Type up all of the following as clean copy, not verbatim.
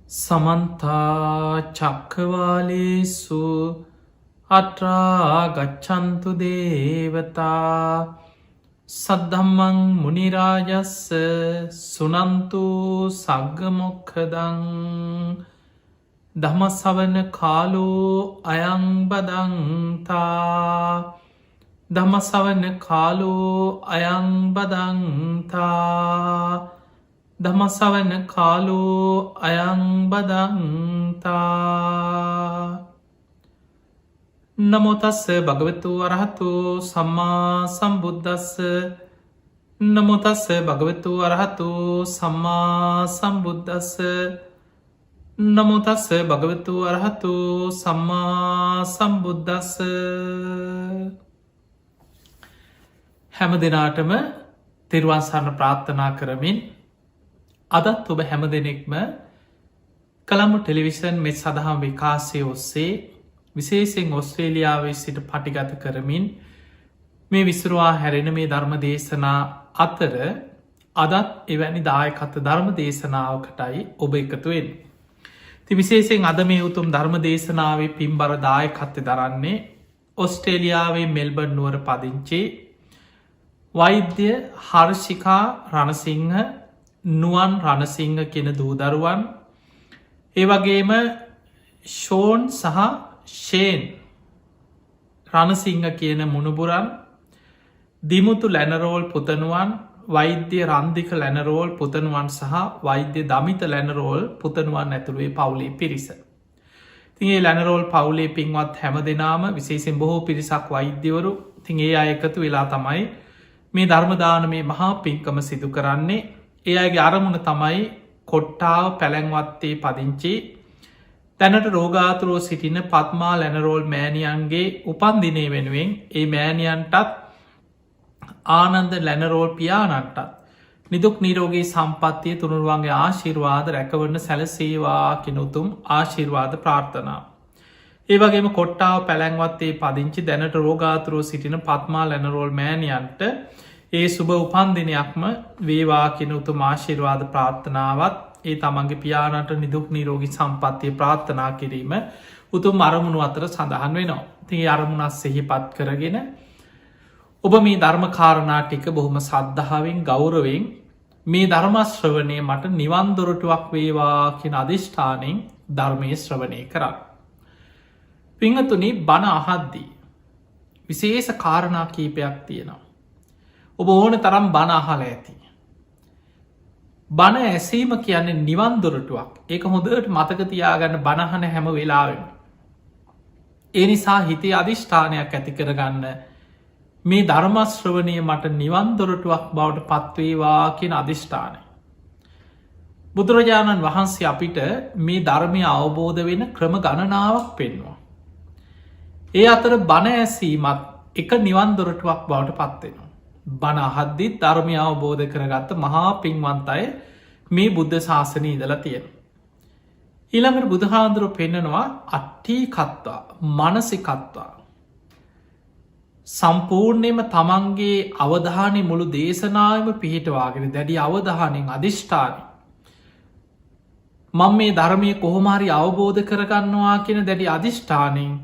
සමන්තා චක්කවාලේසු අත්‍රා ගච්ඡන්තු දේවතා සද්ධම්මං මුනි රාජස්ස සුනන්තු සග්ග මොක්ඛදං ධම්ම ශ්‍රවණ කාලෝ අයං බදන්තා ධම්ම ශ්‍රවණ කාලෝ අයං බදන්තා ධම්ම ශ්‍රවණ කාලෝ අයං බදන්තා. නමෝ තස්ස භගවතු අරහතු සම්මා සම්බුද්දස්ස. නමෝ තස්ස භගවතු අරහතු සම්මා සම්බුද්දස්ස. නමෝ තස්ස භගවතු අරහතු සම්මා සම්බුද්දස්ස. හැම දිනාටම තෙරුවන් සරණ ප්‍රාර්ථනා කරමින් අදත් ඔබ හැම දෙනෙක්ම කළම්බ ටෙලිවිෂන් මෙත් සඳහම් විකාශය ඔස්සේ විශේෂෙන් ඔස්ට්‍රේලියාවේ සිට පටිගත කරමින් මේ විසුරුවා හැරෙන මේ ධර්ම දේශනා අතර අදත් එවැනි දායකත්ව ධර්ම දේශනාවකටයි ඔබ එකතුවෙන්. ති විශේෂෙන් අද මේ උතුම් ධර්ම දේශනාවේ පින්බර දායකත්වය දරන්නේ ඔස්ට්‍රේලියාවේ මෙල්බර්න් නුවර පදිංචි වෛද්‍ය හර්ෂිකා රණසිංහ නුවන් රණසිංහ කියන දූදරුවන් ඒ වගේම ෂෝන් සහ ෂේන් රණසිංහ කියන මුණුබුරන් දිමුතු ලැනරෝල් පුතනුවන් වෛද්‍ය රන්දික ලැනරෝල් පුතනුවන් සහ වෛද්‍ය දමිත ලැනරෝල් පුතනුවන් ඇතුළුවේ පවුලේ පිරිස. තිගේ ලැනරෝල් පවුලේ පින්වත් හැම දෙනාම විශේෂෙන් බොහෝ පිරිසක් වෛද්‍යවරු තිගේ අය එකතු වෙලා තමයි මේ ධර්මදාන මේ මහා පින්කම සිදු කරන්නේ. ඒ අයගේ අරමුණ තමයි කොට්ටාව පැළැන්වත්තේ පදිංචි තැනට රෝගාතුරෝ සිටින පත්මා ලැනරෝල් මෑණියන්ගේ උපන්දිනය වෙනුවෙන් ඒ මෑණියන්ටත් ආනන්ද ලැනරෝල් පියාණන්ටත් නිදුක් නිරෝගී සම්පත්තිය තුනුරුවන්ගේ ආශිර්වාද රැකවරන සැලසේවා කෙනුතුම් ආශිර්වාද ප්‍රාර්ථනා. ඒ වගේම කොට්ටාව පැළැන්වත්තේ පදිංචි දැනට රෝගාතුරෝ සිටින පත්මා ලැනරෝල් මෑණියන්ට ඒ සුභ උපන්දිනයක්ම වේවා කෙන උතුම් ආශිර්වාද ප්‍රාර්ථනාවත් ඒ තමන්ගේ පියාණට නිදුක් නිරෝගී සම්පත්තිය ප්‍රාර්ථනා කිරීම උතුම් අරමුණු අතර සඳහන් වෙනවා. තිය අරමුණත් සෙහිපත් කරගෙන ඔබ මේ ධර්මකාරණා ටික බොහොම සද්ධාවෙන් ගෞරවෙන් මේ ධර්මශ්‍රවනය මට නිවන්දොරටුවක් වේවා කියෙන අධිෂ්ඨානෙන් ධර්මය ශ්‍රවණය කරන්න. පිංහතුනි බණ අහද්දී විශේෂ කාරණා කීපයක් තියෙනවා. ඔබ ඕන තරම් බණ අහල ඇති. බණ ඇසීම කියන්නේ නිවන්දොරටුවක්. ඒක හොඳට මතකතියාගන්න බණහන හැම වෙලාවෙන. ඒ නිසා හිතේ අධිෂ්ඨානයක් ඇති කරගන්න මේ ධර්මශ්‍රවනය මට නිවන්දොරටුවක් බවට පත්වේවා කියෙන අධිෂ්ඨානය. බුදුරජාණන් වහන්සේ අපිට මේ ධර්මය අවබෝධ වෙන ක්‍රම ගණනාවක් පෙන්වා. ඒ අතර බණ ඇසීමත් එක නිවන්දොරටුවක් බවට පත්වෙනවා. බණ අහද්දිත් ධර්මය අවබෝධ කරගත්ත මහා පින්වන්තය මේ බුද්ධ ශාසනය ඉදලා තියෙන. ඊළඟට බුදුහාන්දුරුව පෙන්නනවා අට්ටී කත්වා මනසිකත්වා. සම්පූර්ණයම තමන්ගේ අවධානය මුළු දේශනාවම පිහිටවාගෙන දැඩි අවධානයෙන් අධිෂ්ඨානය. මං මේ ධර්මය කොහොමහරි අවබෝධ කරගන්නවා කියෙන දැඩි අධිෂ්ඨානයෙන්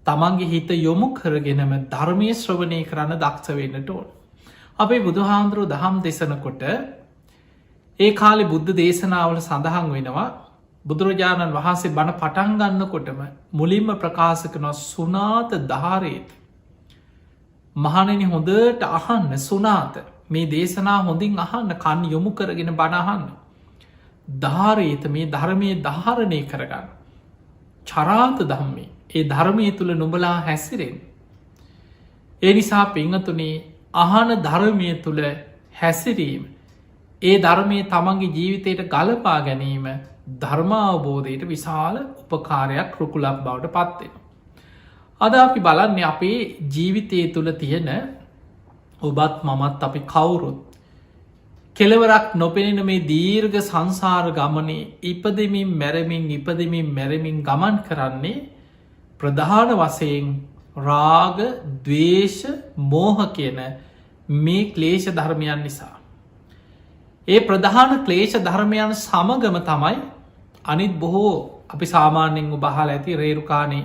තමන්ගේ හිත යොමු කරගෙනම ධර්මය ශ්‍රවණය කරන්න දක්ෂ වෙන්නට ඕන. අපේ බුදුහාන්දුරුව දහම් දෙසනකොට ඒ කාලෙ බුද්ධ දේශනාවල සඳහන් වෙනවා බුදුරජාණන් වහන්සේ බණ පටන්ගන්න කොටම මුලින්ම ප්‍රකාශකන සුනාත ධාරේත. මහණනි හොඳට අහන්න සුනාත මේ දේශනා හොඳින් අහන්න කන් යොමු කරගෙන බණහන්න. ධාරේත මේ ධර්මය ධාරණය කරගන්න. චරාත දම්මේ ඒ ධර්මය තුළ නුඹලා හැසිරෙන්. ඒ නිසා පිංහතුනේ අහන ධර්මය තුළ හැසිරීම ඒ ධර්මය තමන්ගේ ජීවිතයට ගලපා ගැනීම ධර්මාවබෝධයට විශාල උපකාරයක් රුකුලක් බවට පත්වෙන. අද අපි බලන්නේ අපේ ජීවිතය තුළ තියෙන ඔබත් මමත් අපි කවුරුත් කෙලවරක් නොපෙනෙන මේ දීර්ඝ සංසාර ගමනේ ඉපදමින් මැරමින් ගමන් කරන්නේ ප්‍රධාන වසයෙන් රාග දවේශ මෝහ කියන මේ ක්ලේෂ ධර්මයන් නිසා. ඒ ප්‍රධාන ක්ලේෂ ධර්මයන් සමගම තමයි අනිත් බොහෝ අපි සාමාන්‍යෙන් බහල ඇති රේරුකානේ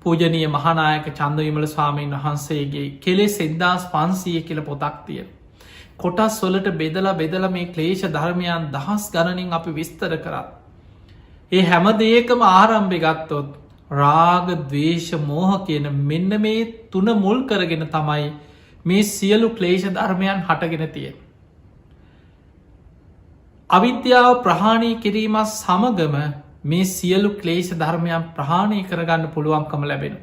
පූජනය මහනායක චන්දවිමල ස්වාමීන් වහන්සේගේ කෙලෙස් 1500 කියල පොතක් තිය. කොටස් වොලට බෙදල මේ ක්ලේෂ ධර්මයන් දහස් ගණනින් අපි විස්තර කරත්. ඒ හැම දේකම ආරම්භය ගත්තොත් රාග දවේශ මෝහ කියන මෙන්න මේ තුන මුල් කරගෙන තමයි මේ සියලු ක්ලේෂ ධර්මයන් හටගෙන තියෙන්. අවිද්‍යාව ප්‍රහාණය කිරීමත් සමගම මේ සියලු ක්ලේෂ ධර්මයන් ප්‍රහාණය කරගන්න පුළුවන්කම ලැබෙන.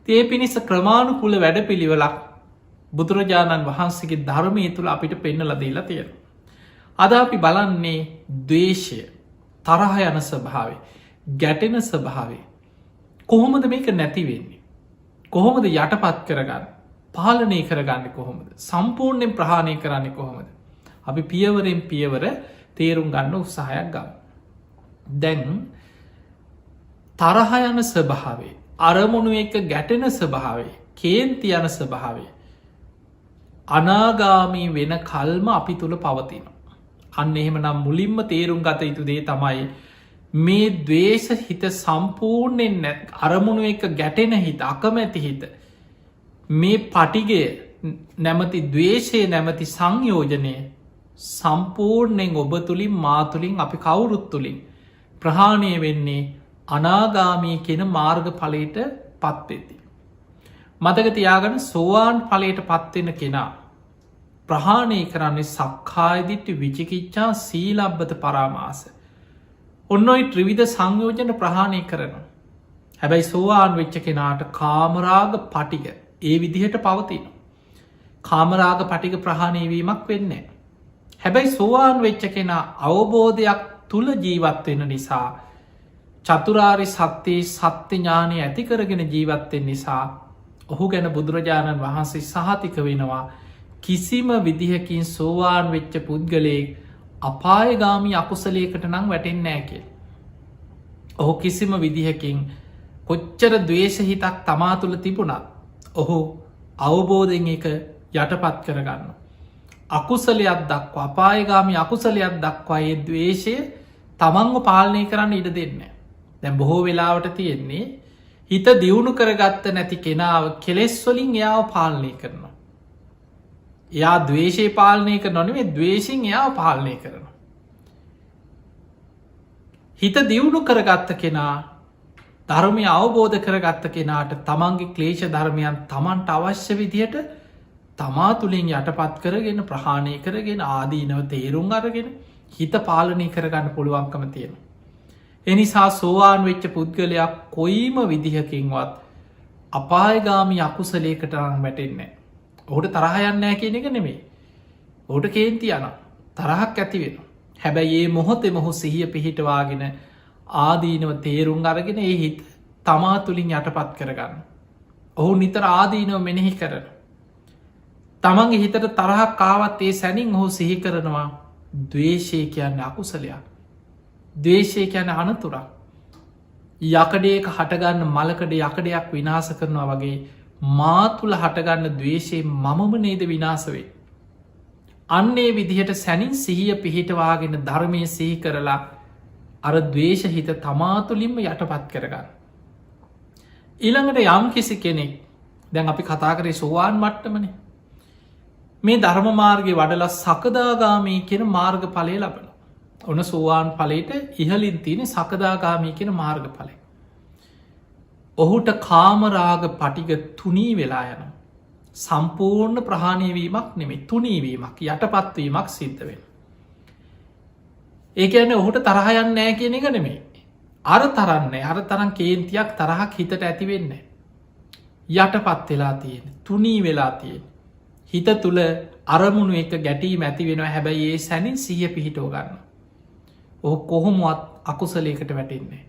ඒ පිණිස ක්‍රමාණුකුල වැඩ පිළිවෙලක් බුදුරජාණන් වහන්සේගේ ධර්මය තුළ අපිට පෙන්නල දීලා තියෙන. අද අපි බලන්නේ දවේශය තරහ යන ස්වභාවේ ගැටෙන ස්වභාවේ කොහොමද මේක නැතිවෙන්නේ. කොහොමද යටපත් කරගන්න පාලනය කරගන්න කොහොමද සම්පූර්ණයෙන් ප්‍රහාණය කරන්න කොහොමද. අපි පියවරෙන් පියවර තේරුම් ගන්න උත්සාහයක් ගන්න. දැන් තරහ යන ස්වභාවේ අරමුණු එක ගැටෙන ස්වභාවේ කේන්ති යන ස්වභාවේ අනාගාමී වෙන කල්ම අපි තුළ පවතින. අන්න එහෙම නම් මුලින්ම තේරුම් ගත යුතු දේ තමයි මේ දවේශ හිත සම්පූර්ණයෙන් නැත් අරමුණු එක ගැටෙන හිත අකමැති හිත මේ පටිගය නැමති දවේශය නැමති සංයෝජනය සම්පූර්ණයෙන් ඔබ තුළින් මාතුළින් අපි කවුරුත් තුළින් ප්‍රහාණය වෙන්නේ අනාගාමී කියෙන මාර්ග පලයට පත්වෙති. මතක තියාගන සෝවාන් පලයට පත්වෙන කෙනා ප්‍රහාණය කරන්නේ සක්කායදිට්ටි විචිකිච්චා සීලබ්බත පරාමාස. ඔන්න ඔයි ත්‍රිවිධ සංයෝජන ප්‍රහාණය කරනවා. හැබැයි සෝවාන් වෙච්ච කෙනාට කාමරාග පටික ඒ විදිහට පවතින. කාමරාග පටික ප්‍රහාණයවීමක් වෙන්නේ. හැබැයි සෝවාන් වෙච්ච කෙනා අවබෝධයක් තුළ ජීවත්වෙන නිසා චතුරාරි සත්‍යයේ සත්‍ය ඥානය ඇති කරගෙන ජීවත්වෙන් නිසා ඔහු ගැන බුදුරජාණන් වහන්සේ සහතික වෙනවා කිසිම විදිහකින් සෝවාන් වෙච්ච පුද්ගලයෙක් අපායගාමී අකුසලයකට නම් වැටෙන් නෑකෙල්. ඔහු කිසිම විදිහකින් කොච්චර දවේශ හිතක් තමා තුළ තිබුණත් ඔහු අවබෝධෙන් එක යටපත් කරගන්න. අකුසලයක් දක්වා අපායගාමී අකුසලයක් දක්වා ඒ දවේශය තමන්ව පාලනය කරන්න ඉඩ දෙන්න. දැන් බොහෝ වෙලාවට තියෙන්නේ හිත දියුණු කරගත්ත නැති කෙනාව කෙලෙස්වලින් එයාව පාලනය කරනවා. එයා දවේශය පාලනය කර නොනේ දවේශෙන් එයා පාලනය කරනවා. හිත දියුණු කරගත්ත කෙනා ධර්මය අවබෝධ කරගත්ත කෙනාට තමන්ගේ ක්ලේෂ ධර්මයන් තමන්ට අවශ්‍ය විදියට තමා තුළින් යටපත් කරගෙන ප්‍රහාණය කරගෙන ආදීනව තේරුම් අරගෙන හිත පාලනය කරගන්න පුළුවන්කම තියෙන. එනිසා සෝවාන් වෙච්ච පුද්ගලයක් කොයිම විදිහකින්වත් අපායගාමී අකුසලේකට රං වැටෙන්නේ. ඔහුට තරහයන්නෑ කියන එක නෙමේ. ඔහුට කේන්ති යන තරහක් ඇති වෙන. හැබැයි ඒ මොහොතෙ මොහු සිහිය පිහිටවාගෙන ආදීනව තේරුම් අරගෙන ඒ හිත තමා තුළින් යටපත් කරගන්න. ඔහු නිතර ආදීනව මෙනෙහි කරන. තමන්ගේ හිතට තරහක් කාවත් ඒ සැනින් ඔහු සිහි කරනවා දවේශය කියන්න අකුසලයක්. දවේශය කියැන අනතුරක්. යකඩේක හටගන්න මලකඩ යකඩයක් විනාස කරනවා වගේ මාතුළ හටගන්න දවේශයේ මමම නේද විනාසවේ. අන්නේ විදිහට සැනින් සිහිය පිහිටවාගෙන ධර්මය සිහි කරලා අර දවේශ හිත තමාතුලින්ම යටපත් කරගන්න. ඊළඟට යම් කිසි කෙනෙක් දැන් අපි කතා කරේ සෝවාන් මට්ටමනේ මේ ධර්ම මාර්ගය වඩලා සකදාගාමී කියෙන මාර්ග පලය ලබන. ඔන්න සෝවාන් පලට ඉහලින් තියෙන සකදාගාමී කියෙන මාර්ග පලය. ඔහුට කාමරාග පටිග තුනී වෙලා යන. සම්පූර්ණ ප්‍රහාණයවීමක් නෙමේ තුනීවීමක් යටපත්වීමක් සිද්ධ වෙන. ඒක ඇන ඔහුට තරහයන්න නෑ කියන එක නෙමේ. අර තරන්නේ අර තරන් කේන්තියක් තරහක් හිතට ඇතිවෙන්න. යටපත් වෙලා තියෙන තුනී වෙලා තියෙන. හිත තුළ අරමුණු එක ගැටීම ඇති වෙන හැබැයි ඒ සැනින් සිහිය පිහිටෝ ගන්න. ඔහු කොහොමුවත් අකුසලයකට වැටෙන්නේ.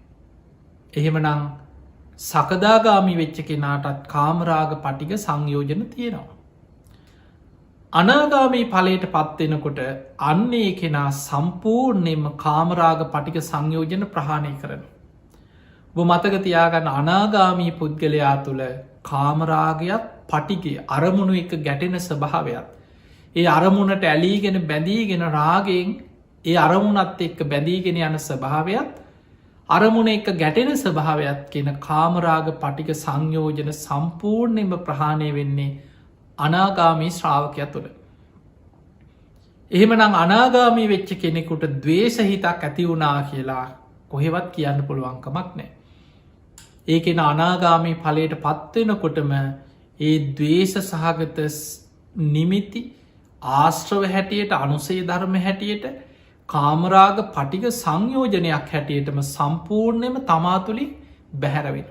එහෙමනං සකදාගාමි වෙච්ච කෙනාටත් කාමරාග පටික සංයෝජන තියෙනවා. අනාගාමී පලයට පත්වෙනකොට අන්නේ කෙනා සම්පූර්ණයම කාමරාග පටික සංයෝජන ප්‍රහාණය කරන. ඔබ මතක තියාගන්න අනාගාමී පුද්ගලයා තුළ කාමරාගයක් පටිගේ අරමුණු එක ගැටෙන ස්වභාවයක්. ඒ අරමුණට ඇලීගෙන බැඳීගෙන රාගෙන් ඒ අරමුණත් එක්ක බැඳීගෙන යන ස්වභාවයක් අරමුණ එක ගැටෙන ස්වභාවයක් කියන කාමරාග පටික සංයෝජන සම්පූර්ණයෙන්ම ප්‍රහාණය වෙන්නේ අනාගාමී ශ්‍රාවකය තුළ. එහෙමනම් අනාගාමී වෙච්ච කෙනෙකුට දවේශහිතක් ඇති වුණා කියලා කොහෙවත් කියන්න පුළුවන්කමක් නෑ. ඒකෙන අනාගාමී ඵලයට පත්වෙනකොටම ඒ දවේශ සහගත නිමිති ආශ්‍රව හැටියට අනුසේ ධර්ම හැටියට කාමරාග පටික සංයෝජනයක් හැටියටම සම්පූර්ණයම තමාතුළින් බැහැරවෙන.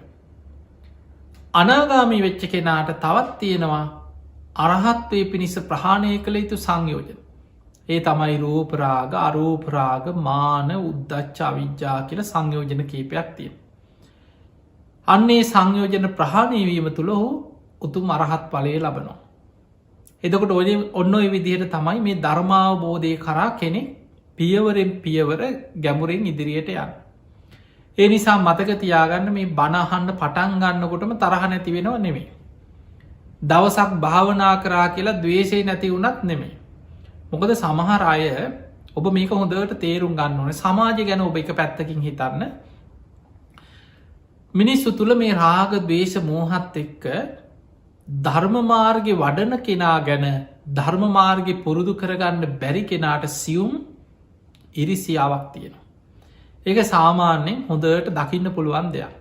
අනාගාමී වෙච්ච කෙනාට තවත් තියෙනවා අරහත්වය පිණිස ප්‍රහාණය කළ යුතු සංයෝජන. ඒ තමයි රූපරාග අරූපරාග මාන උද්දච්ච අවිජ්ජා කියල සංයෝජන කීපයක් තියෙන. අන්නේ සංයෝජන ප්‍රහාණයවීම තුළ හෝ උතුම් අරහත් පලය ලබනවා. එදකොට ඔන්න ඔය විදිහයට තමයි මේ ධර්මාවබෝධය කරා කෙනෙ පියවරෙන් පියවර ගැමුරෙන් ඉදිරියට යන්න. ඒ නිසා මතක තියාගන්න මේ බණහන්න පටන් ගන්නකොටම තරහ නැති වෙනව නෙමේ. දවසක් භාවනා කරා කියලා දවේශය නැති වුනත් නෙමේ. මොකද සමහර අය ඔබ මේක හොඳට තේරුම් ගන්න ඕන සමාජ ගැන ඔබ එක පැත්තකින් හිතන්න මිනිස්සු තුළ මේ රාග දවේශ මෝහත් එක්ක ධර්මමාර්ග වඩන කෙනා ගැන ධර්මමාර්ග පුරුදු කරගන්න බැරි කෙනාට සියුම් ඉරිසියාවක් තියෙනවා. ඒක සාමාන්‍යයෙන් හොඳට දකින්න පුළුවන් දෙයක්.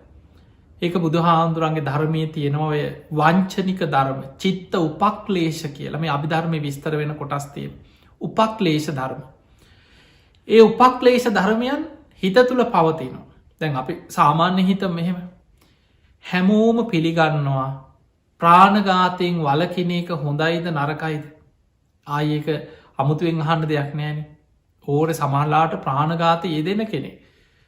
ඒක බුදු හාමුදුරන්ගේ ධර්මය තියෙනවා ඔය වංචනික ධර්ම චිත්ත උපක්ලේශ කියලා මේ අභිධර්මය විස්තර වෙන කොටස් තියෙන උපක්ලේශ ධර්ම. ඒ උපක්ලේශ ධර්මයන් හිත තුළ පවතිනවා. දැන් අපි සාමාන්‍ය හිත මෙහෙම හැමෝම පිළිගන්නවා ප්‍රාණඝාතයෙන් වලකින එක හොඳයිද නරකයිද ආයක අමුතුවෙන් අහන්න දෙයක් නෑන ඕර සමහලාට ප්‍රාණඝාත යෙදෙන කෙනෙ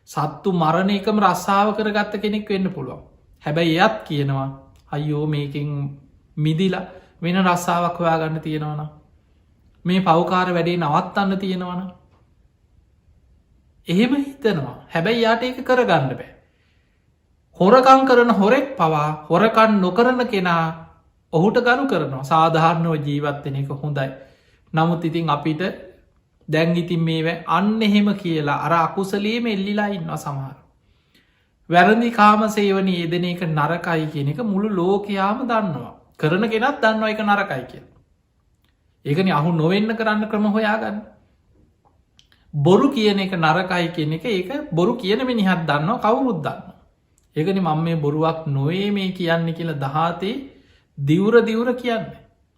සත්තු මරණ එකම රස්සාාව කරගත්ත කෙනෙක් වෙන්න පුළුවන්. හැබැයි එයත් කියනවා අයෝ මේකින් මිදිලා වෙන රස්සාාවක් හොයා ගන්න තියෙනවන මේ පවකාර වැඩේ නවත්තන්න තියෙනවන එහෙම හිතනවා හැබැයි යාට ඒක කරගන්න බෑ. හොරකං කරන හොරෙක් පවා හොරකන් නොකරන කෙනා ඔහුට ගරු කරනවා සාධාරණව ජීවත්වෙන එක හොඳයි. නමුත් ඉතින් අපිට දැංගිතින් මේව අන්න එහෙම කියලා අර අකුසලේම එල්ලිලා ඉන්නවා සමහර. වැරදි කාම සේවනි යෙදෙන එක නරකයි කියන එක මුළු ලෝකයාම දන්නවා. කරන කෙනත් දන්නවා එක නරකයි කිය. ඒකන අහු නොවෙන්න කරන්න ක්‍රම හොයාගන්න. බොරු කියන එක නරකයි කියන එක ඒක බොරු කියන මිනිහත් දන්නවා කවුරුත් දන්න. ඒකනි මං මේ බොරුවක් නොවේ මේ කියන්න කියලා දහතේ දිවුර කියන්න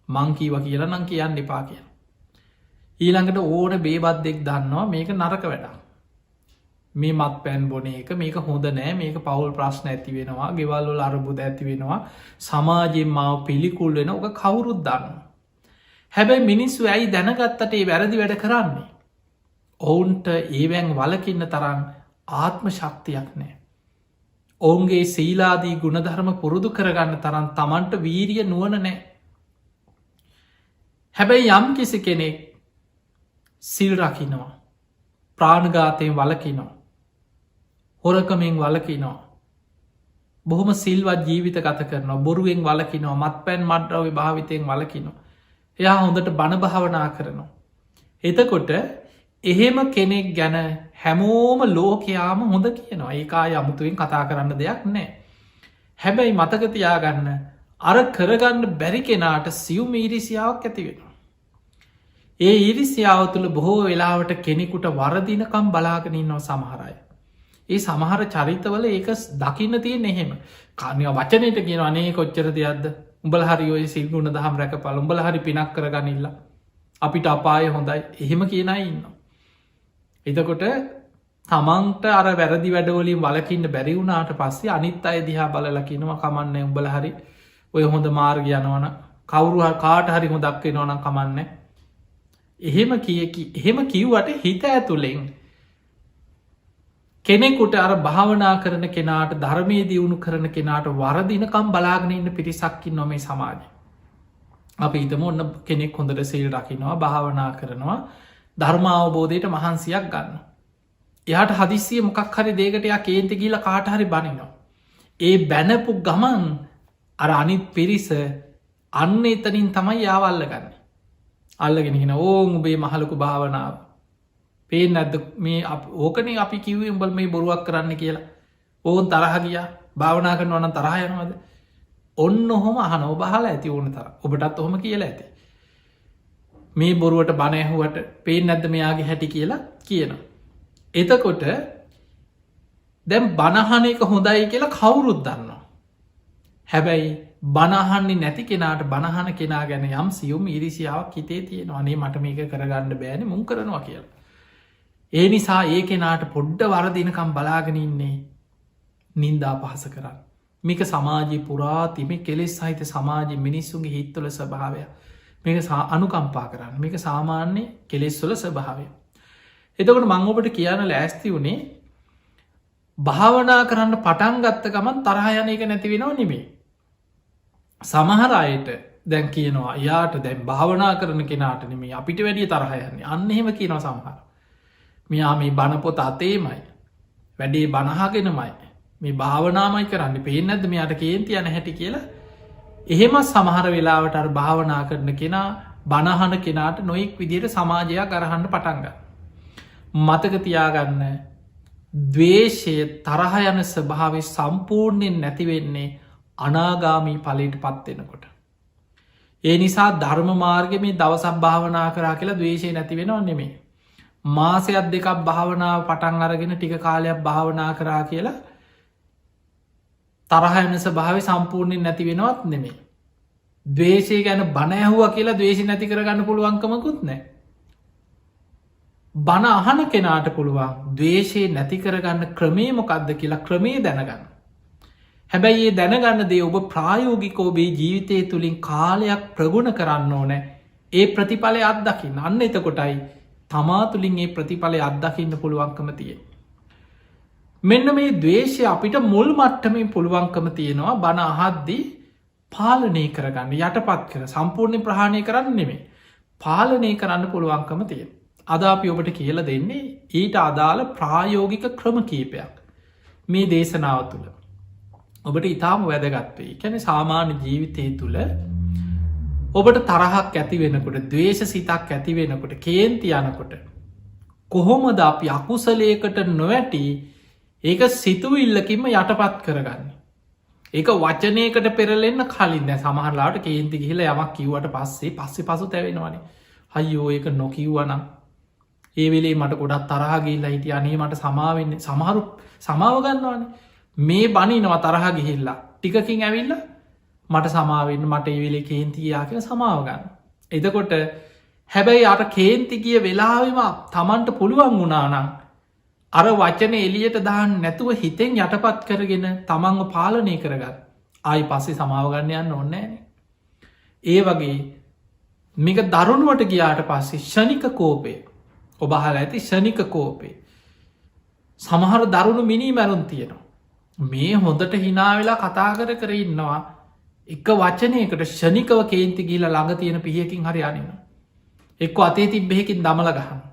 මංකීව කියලා නං කියන්න එපා කියන. ඊළඟට ඕන බේබද්දෙක් දන්නවා මේක නරක වැඩා. මේ මත් පැන් බොන එක මේක හොඳ නෑ මේක පවුල් ප්‍රශ්න ඇති වෙනවා ගෙවල්වල අරබුද ඇති වෙනවා සමාජයෙන් මාව පිළිකුල් වෙන ඕක කවුරුත් දන්න. හැබැයි මිනිස්සු ඇයි දැනගත්තට ඒ වැරදි වැඩ කරන්නේ. ඔවුන්ට ඒවැන් වලකින්න තරම් ආත්ම ශක්තියක් නෑ. ඔවුන්ගේ සීලාදී ගුණධර්ම පුරුදු කරගන්න තරන් තමන්ට වීරිය නුවන නෑ. හැබැයි යම් කිසි කෙනෙක් සිල් රකිනවා ප්‍රාණඝාතයෙන් වලකිනවා හොරකමෙන් වලකිනවා බොහොම සිල්වත් ජීවිත ගත කරනවා බොරුවෙන් වලකිනවා මත් පැන් මඩ්‍රවි භාවිතයෙන් වලකිනවා එයා හොඳට බණ භාවනා කරනවා. එතකොට එහෙම කෙනෙක් ගැන හැමෝම ලෝකයාම හොඳ කියනවා ඒකා යමුතුවෙන් කතා කරන්න දෙයක් නෑ. හැබැයි මතකතියාගන්න අර කරගන්න බැරි කෙනාට සියුම් ඊරිසියාවක් ඇති වෙනවා. ඒ ඉරිසියාව තුළ බොහෝ වෙලාවට කෙනෙකුට වරදිනකම් බලාගෙනන්නවා සමහරයි. ඒ සමහර චරිතවල ඒක දකින්න තියෙන් එහෙම කානය වචනයට කියන අනේ කොච්චර දෙයක්ද උඹල හරි ඔය සිල්ගුණ දහම් රැක පල උඹල හරි පිනක් කරගනිල්ල අපිට අපාය හොඳයි එහෙම කියනයි ඉන්න. එතකොට තමන්ට අර වැරදි වැඩවලින් වලකින්න බැරි වුණාට පස්සේ අනිත් අය දිහා බලලකිනවා කමන්න උඹල හරි ඔය හොඳ මාර්ග යනවන කවුරු කාට හරි හොදක් නොන කමන්න එහෙම එහෙම කිව්වට හිත ඇතුළෙන් කෙනෙකුට අර භාවනා කරන කෙනාට ධර්මය දියුණු කරන කෙනාට වරදිනකම් බලාගෙන ඉන්න පිරිසක්කින් නොමේ සමාජ. අප හිතම ඔන්න කෙනෙක් හොඳට සේල් රකිනවා භාවනා කරනවා ධර්මාවබෝධයට මහන්සියක් ගන්න. එයාට හදිසිය මොකක් හරි දේකට යා කේන්ති කියල කාට හරි බනිනවා. ඒ බැනපු ගමන් අර අනිත් පිරිස අන්න එතනින් තමයි යාවල්ල ගන්න. අල්ලගෙනගෙන ඕන් උබේ මහලකු භාවනාව පේන ඇද මේ ඕකනේ අපි කිව්වේ උඹල් මේ බොරුවක් කරන්න කියලා ඕන් තරහ ගියා භාවනා කරනවන තරහ යනවද ඔන්න ඔහොම අහන ඔබහල ඇති ඕන තර ඔබටත් ඔහොම කියලා ඇති මේ බොරුවට බණයහුවට පේන නැද්ද මෙයාගේ හැටි කියලා කියනවා. එතකොට දැම් බණහන එක හොඳයි කියලා කවුරුත් දන්නවා. හැබැයි බණහන්නේ නැති කෙනාට බණහන කෙනා ගැන යම් සියුම් ඉරිසියාවක් හිතේ තියෙන අනේ මට මේක කරගන්න බෑන මුන් කරනවා කියලා. ඒ නිසා ඒ කෙනාට පොඩ්ඩ වරදිනකම් බලාගෙන ඉන්නේ නින්දා පහස කරන්න. මේක සමාජී පුරා තිම කෙලෙස් සහිත සමාජ මිනිස්සුන්ගේ හිත්තුල ස්භාවය මේක අනුකම්පා කරන්න මේක සාමාන්‍ය කෙලෙස්වල ස්භාවය. එතකට මංඔබට කියන්න ලෑස්ති වුණේ භාවනා කරන්න පටන් ගත්ත ගමන් තරහයන එක නැති වෙනවා නෙමේ. සමහර අයට දැන් කියනවා යාට දැන් භාවනා කරන කෙනාට නෙමේ අපිට වැඩිය තරහයන්නේ අන්න එහෙම කියනවා සමහර. මෙයා මේ බණපොත අතේමයි වැඩේ බණහාගෙනමයි මේ භාවනාමයි කරන්න පේෙන් ඇද මෙයාට කේන්ති යන හැටි කියලා එහෙම සමහර වෙලාවට අර භාවනා කරන කෙනා බණහන කෙනාට නොයෙක් විදියට සමාජයක් ගරහන්න පටන්ග. මතක තියාගන්න දවේශය තරහ යන ස්භාවේ සම්පූර්ණයෙන් නැතිවෙන්නේ අනාගාමී පලට පත්වෙනකොට. ඒ නිසා ධර්ම මාර්ග මේ දවසක් භාවනා කරා කියලා දවේශය නැතිවෙනවා නෙමේ. මාසයක් දෙකක් භාවනාව පටන් අරගෙන ටික කාලයක් භාවනා කරා කියලා තරහයන ස්භාව සම්පූර්ණයෙන් නැති වෙනවත් නෙමේ. දවේශය ගැන බණඇහුව කියලා දවේශි නැති කරගන්න පුළුවන්කමකුත් නෑ. බණ අහන කෙනාට පුළුවන් දවේශය නැති කරගන්න ක්‍රමේ මොකක්ද කියලා ක්‍රමේ දැනගන්න. හැබැයි ඒ දැනගන්න දේ ඔබ ප්‍රායෝගිකෝබේ ජීවිතය තුළින් කාලයක් ප්‍රගුණ කරන්න ඕනෑ ඒ ප්‍රතිඵලය අත්දකින්න අන්න එතකොටයි තමා තුළින් ඒ ප්‍රතිඵලය අත්දකින්න පුළුවන්කම තිය. මෙන්න මේ දවේශය අපිට මුල් මට්ටමින් පුළුවන්කම තියෙනවා බණ අහද්දී පාලනය කරගන්න යටපත් කර සම්පූර්ණය ප්‍රහණය කරන්න නෙමේ පාලනය කරන්න පුළුවන්කම තිය. අද අපි ඔබට කියල දෙන්නේ ඊට අදාළ ප්‍රායෝගික ක්‍රම කීපයක් මේ දේශනාව තුළ ඔබට ඉතාම වැදගත්වේ කැන සාමාන්‍ය ජීවිතය තුළ ඔබට තරහක් ඇති වෙනකොට දවේශ සිතක් ඇති වෙනකොට කේන්ති යනකොට කොහොමද අපි අකුසලයකට නොවැටි ඒක සිතුවිල්ලකින්ම යටපත් කරගන්න. ඒක වචනයකට පෙරලෙන්න කලින් දැ සමහරලාට කේන්ති ගිහිල යමක් කිවට පස්සේ පස්සු තැවෙනවානේ හයියෝ ඒක නොකිව්වනම් ඒ වෙලේ මට ගොඩත් තරහගිල්ල හිටිය අනේ මට සමාවෙන්න සමහරු සමාවගන්නවාන මේ බනිනවා තරහ ගිහිල්ලා ටිකකින් ඇවිල්ල මට සමාවෙන්න මට ඒ වෙලේ කේන්තියා කියෙන සමාවගන්න. එතකොට හැබැයි අට කේන්තිගිය වෙලාවිම තමන්ට පුළුවන් වුණානම් අර වචන එලියට දාන්න නැතුව හිතෙන් යටපත් කරගෙන තමන්ව පාලනය කරගන්න ආයි පස්සේ සමාවගන්න යන්න ඔන්නෑන. ඒ වගේ මේක දරුණුවට ගියාට පස්සේ ෂණික කෝපය ඔබහල ඇති ෂණික කෝපේ සමහර දරුණු මිනී මැරුන් තියෙනවා. මේ හොඳට හිනාවෙලා කතා කර ඉන්නවා එක වචනයකට ෂණිකව කේන්ති ගීල ළඟ තියෙන පිහකින් හරි අනින්න එක්ක අතේ තිබ්බෙහකින් දමල ගහන්න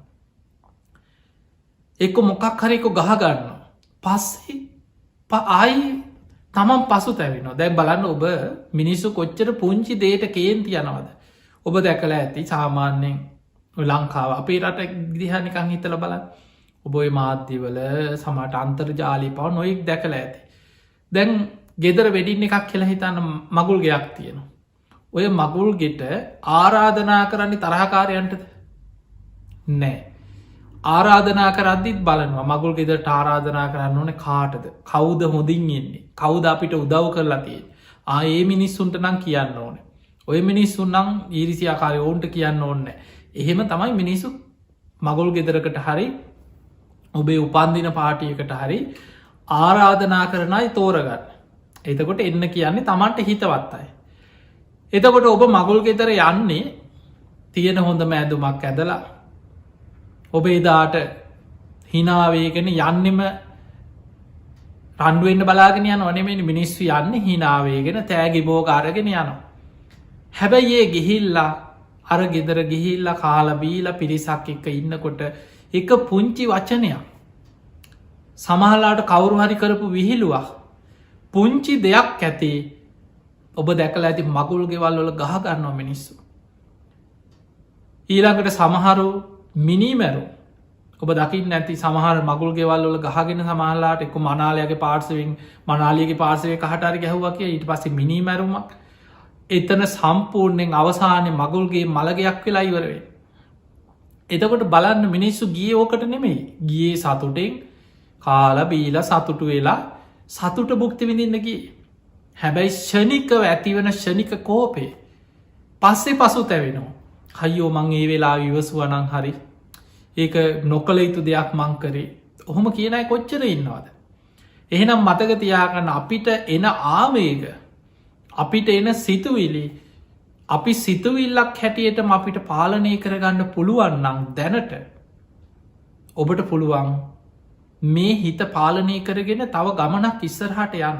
එක්ක මොකක් හරෙකු ගහගන්න පස්සේ ආයි තමන් පසු තැවෙන දැන් බලන්න ඔබ මිනිස්සු කොච්චර පුංචි දේට කේන්ති යනවද ඔබ දැකල ඇති සාමාන්‍යයෙන් ලංකාව අපේ රට ග්‍රිහනිකං හිතල බලන්න ඔබොයි මාධ්‍යවල සමට අන්තර්ජාලී පව නොයෙක් දැකල ඇති. දැන් ගෙදර වෙඩින් එකක් කියලා හිතන්න මගුල් ගෙයක් තියෙනවා. ඔය මගුල් ගෙට ආරාධනා කරන්නේ තරහකාරයන්ටද නෑ. ආරාධනා කරද්දිත් බලනවා මගුල් ගෙදට ආරාධනා කරන්න ඕන කාටද කවුද හොඳින් එන්නේ කවුද අපිට උදව් කරලා තියෙන් ඒ මිනිස්සුන්ට නම් කියන්න ඕන ඔය මිනිස්සුන් නම් ඊරිසියාකාරය ඕන්ට කියන්න ඕන්න එහෙම තමයි මිනිස්සු මගුල් ගෙදරකට හරි ඔබේ උපන්දින පාටියකට හරි ආරාධනා කරනයි තෝරගන්න එතකොට එන්න කියන්නේ තමන්ට හිතවත්තයි එතකොට ඔබ මගුල් ගෙදර යන්නේ තියෙන හොඳ මෑදුමක් ඇදලා ඔබ එදාට හිනාවේගෙන යන්නෙම රන්ඩුවෙන්න්න බලාගෙන යන ඕනෙමනි මිනිස්සු යන්න හිනාවේගෙන තෑගි බෝගාරගෙන යනවා. හැබැයි ඒ ගිහිල්ලා අර ගෙදර ගිහිල්ල කාලබීල පිරිසක් එක ඉන්නකොට එක පුංචි වචනයක් සමහලාට කවුරු හරි කරපු විහිළුවක් පුංචි දෙයක් ඇති ඔබ දැකලා ඇති මගුල් ගෙවල් වල ගහගන්නවා මිනිස්සු ඊළඟට සමහරු මිනිමැරු ඔබ දකින්න ඇති සමහර මගුල් ගෙවල් වල ගහගෙන සමහරලාට එක්ක මනාලයාගේ පාර්ශවයෙන් මනාලියගේ පාර්ශවය කහටරි ගැහුවා කිය ඊට පස්සේ මිනී මැරුමක් එතන සම්පූර්ණයෙන් අවසානයේ මගුල්ගේ මළගයක් වෙලා ඉවර වෙයි. එතකොට බලන්න මිනිස්සු ගියේ ඕකට නෙමෙයි. ගියේ සතුටෙන් කාලා බීලා සතුටු වෙලා සතුට භුක්ති විඳින්න ගියේ. හැබැයි ෂණිකව ඇතිවන ෂණික කෝපේ පස්සේ පසුතැවෙනවා. අයියෝ මං ඒ වෙලාව ඉවසුවා නම් හරි. ඒක නොකළ යුතු දෙයක් මං කරේ. ඔහොම කියන අය කොච්චර ඉන්නවද? එහෙනම් මතක තියාගන්න අපිට එන ආවේග අපිට එන සිතුවිලි අපි සිතුවිල්ලක් හැටියටම අපිට පාලනය කරගන්න පුළුවන් නම් දැනට ඔබට පුළුවන් මේ හිත පාලනය කරගෙන තව ගමනක් ඉස්සරහට යන්න.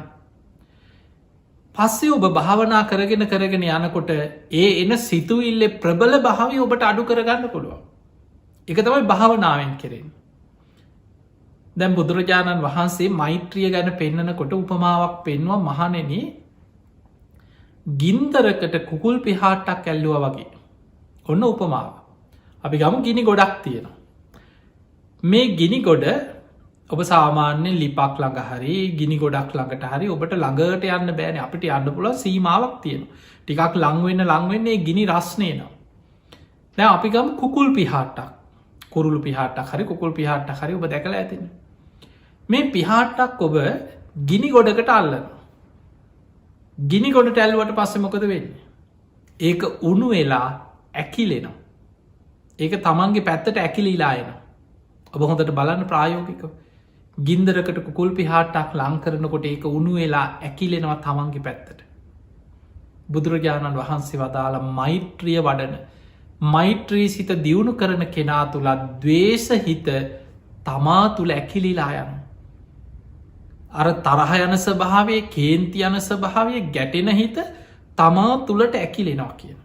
පස්සේ ඔබ භාවනා කරගෙන යනකොට ඒ එන සිතුවිල්ලේ ප්‍රබල භාවය ඔබට අඩු කරගන්න පුළුවන්. එක තමයි භාවනාවෙන් කෙරෙන්. දැන් බුදුරජාණන් වහන්සේ මෛත්‍රිය ගැන පෙන්නනකොට උපමාවක් පෙන්වා මහණෙනි ගින්දරකට කුකුල් පිහාට්ටක් ඇල්ලුව වගේ. ඔන්න උපමාව. අපි ගමු ගිනි ගොඩක් තියෙනවා. මේ ගිනි ගොඩ ඔබ සාමාන්‍ය ලිපක් ළඟ හරි ගිනි ගොඩක් ළඟට හරි ඔබට ළඟට යන්න බෑනේ අපිට යන්න පුළුවන් සීමාවක් තියෙනවා. ටිකක් ලං වෙන්නේ ගිනි රස්නේ නම්. දැන් අපි ගමු කුකුල් පිහාට්ටක්. කුරුළු පිහාට්ටක් හරි කුකුල් පිහාට්ටක් හරි ඔබ දැකලා ඇතිනේ. මේ පිහාට්ටක් ඔබ ගිනි ගොඩකට අල්ලනවා. ගිනි ගොඩට ඇල්ලුවට පස්සේ මොකද වෙන්නේ? ඒක උණු වෙලා ඇකිලෙනවා. ඒක තමන්ගේ පැත්තට ඇකිලිලා එනවා. ඔබ හොඳට බලන්න ප්‍රායෝගිකව. ගින්දරකට කුකුල් පිහාට්ටක් ලං කරනකොට ඒක උණු වෙලා ඇකිලෙනවා තමන්ගේ පැත්තට. බුදුරජාණන් වහන්සේ වදාළ මෛත්‍රිය වඩන මෛත්‍රී සිත දියුණු කරන කෙනා තුළත් ද්වේෂ හිත තමා තුළ ඇකිලිලා යන. අර තරහ යන ස්වභාවය කේන්ති යන ස්වභාවය ගැටෙන හිත තමා තුළට ඇකිලෙනවා කියන.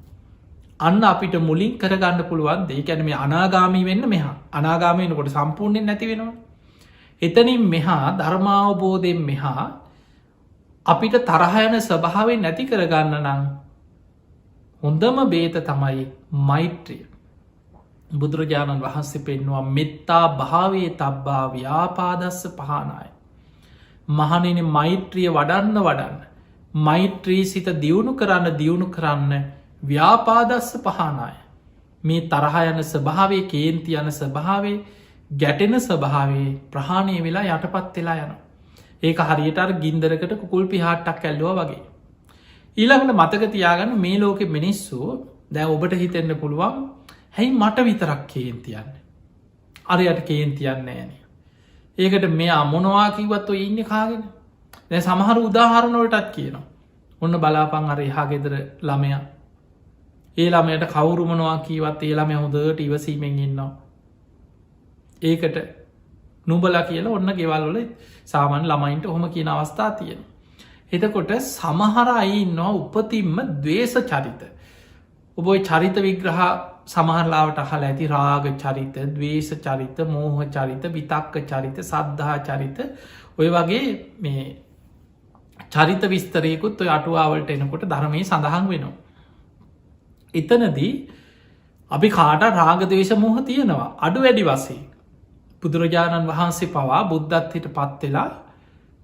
අන්න අපිට මුලින් කරගන්න පුළුවන් දේ කියන්නේ මේ අනාගාමී වෙන්න මෙහා අනාගාමී වෙනකොට සම්පූර්ණයෙන් නැති වෙනවා. එතනින් මෙහා ධර්මාවබෝධයෙන් මෙහා අපිට තරහ යන ස්වභාවය නැති කරගන්න නම් හොඳම බේත තමයි මෛත්‍රිය. බුදුරජාණන් වහන්සේ පෙන්නවා මෙත්තා භාවේ තබ්බා ව්‍යාපාදස්ස පහනාය. මහණෙනි මෛත්‍රිය වඩන්න මෛත්‍රී සිත දියුණු කරන්න ව්‍යාපාදස්ස පහනාය. මේ තරහ යන ස්වභාවය කේන්ති යන ස්වභාවේ ගැටෙන ස්වභාවේ ප්‍රහාණය වෙලා යටපත් වෙලා යන. ඒක හරියට ගින්දරකට කුකුල් පිහාට්ටක් ඇල්ලුව වගේ. ඊළඟට මතක තියාගන්න මේ ලෝකෙ මිනිස්සු දැන් ඔබට හිතෙන්න පුළුවන් හැයි මට විතරක් කේන්තියන්න. අරයට කේන්තියන්න ෑනේ. ඒකට මෙයා මොනවා කිවත් ඔය ඉන්න කාගෙන දැ සමහර උදාහරණවලටත් කියනවා. ඔන්න බලාපන් අර එහා ගෙදර ළමය ඒ ළමයට කවුරුමනවා කීවත් ඒ ළම හොඳට ඉවසීමෙන් ඉන්නවා. ඒකට නුබල කියලා ඔන්න ගෙවල්වල සාමාන්‍ය ළමයින්ට ඔහොම කියන අවස්ථා තියෙන. එතකොට සමහර අය ඉන්නවා උපතින්ම ද්වේෂ චරිත. ඔබ චරිත විග්‍රහ සමහරලාවට අහල ඇති රාග චරිත, ද්වේෂ චරිත, මෝහ චරිත, විතක්ක චරිත, සද්ධා චරිත ඔය වගේ මේ චරිත විස්තරයකුත් ඔය අටුවාවලට එනකොට ධර්මයේ සඳහන් වෙනවා. එතනදී අපි කාට රාග ද්වේෂ මෝහ තියෙනවා අඩු වැඩි වශයෙන්. බුදුරජාණන් වහන්සේ පවා බුද්ධත්වයට පත්වෙලා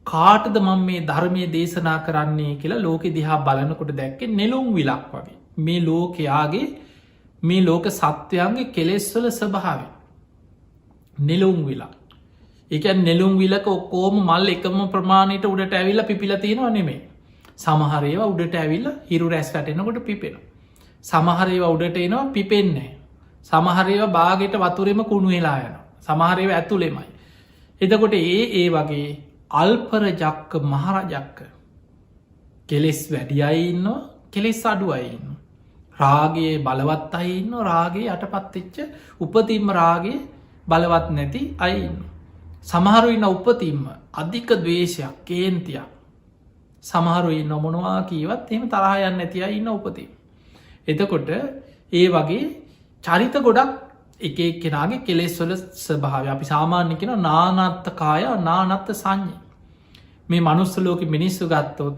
කාටද මම මේ ධර්මය දේශනා කරන්නේ කියලා ලෝකෙ දිහා බලනකොට දැක්කේ නෙළුම් විලක් වගේ. මේ ලෝකයාගේ මේ ලෝක සත්වයන්ගේ කෙලෙස්වල ස්වභාවය නෙළුම් විලක්. ඒක නෙළුම් විලක ඔක්කෝම මල් එකම ප්‍රමාණයට උඩට ඇවිල්ලා පිපිලා තියෙනවා නෙමෙයි. සමහර ඒවා උඩට ඇවිල්ලා හිරු රැස් වැටෙනකොට පිපෙනවා. සමහර ඒවා උඩට එනවා පිපෙන්නේ. සමහර ඒවා බාගෙට වතුරෙම කුණු වෙලා යනවා. සමහර ඒවා ඇතුළෙමයි. එතකොට ඒ වගේ අල්පරජක්ක මහරජක්ක කෙලෙස් වැඩි අය ඉන්නවා කෙලෙස් අඩු අය ඉන්නවා. රාගයේ බලවත් අය ඉන්නවා රාගයේ යටපත් වෙච්ච උපතින්ම රාගයේ බලවත් නැති අය ඉන්නවා. සමහරු ඉන්න උපතින්ම අධික ද්වේෂයක් කේන්තියක්. සමහරු ඉන්න මොනවා කීවත් එහෙම තරහ යන්නේ නැති අය ඉන්න උපතින්. එතකොට ඒ වගේ චරිත ගොඩක් එක එක්කෙනාගේ කෙලෙස් වල ස්වභාවය අපි සාමාන්‍ය කියන නානත්ත කාය නානත්ත සංඥා. මේ මනුස්ස ලෝකෙ මිනිස්සු ගත්තොත්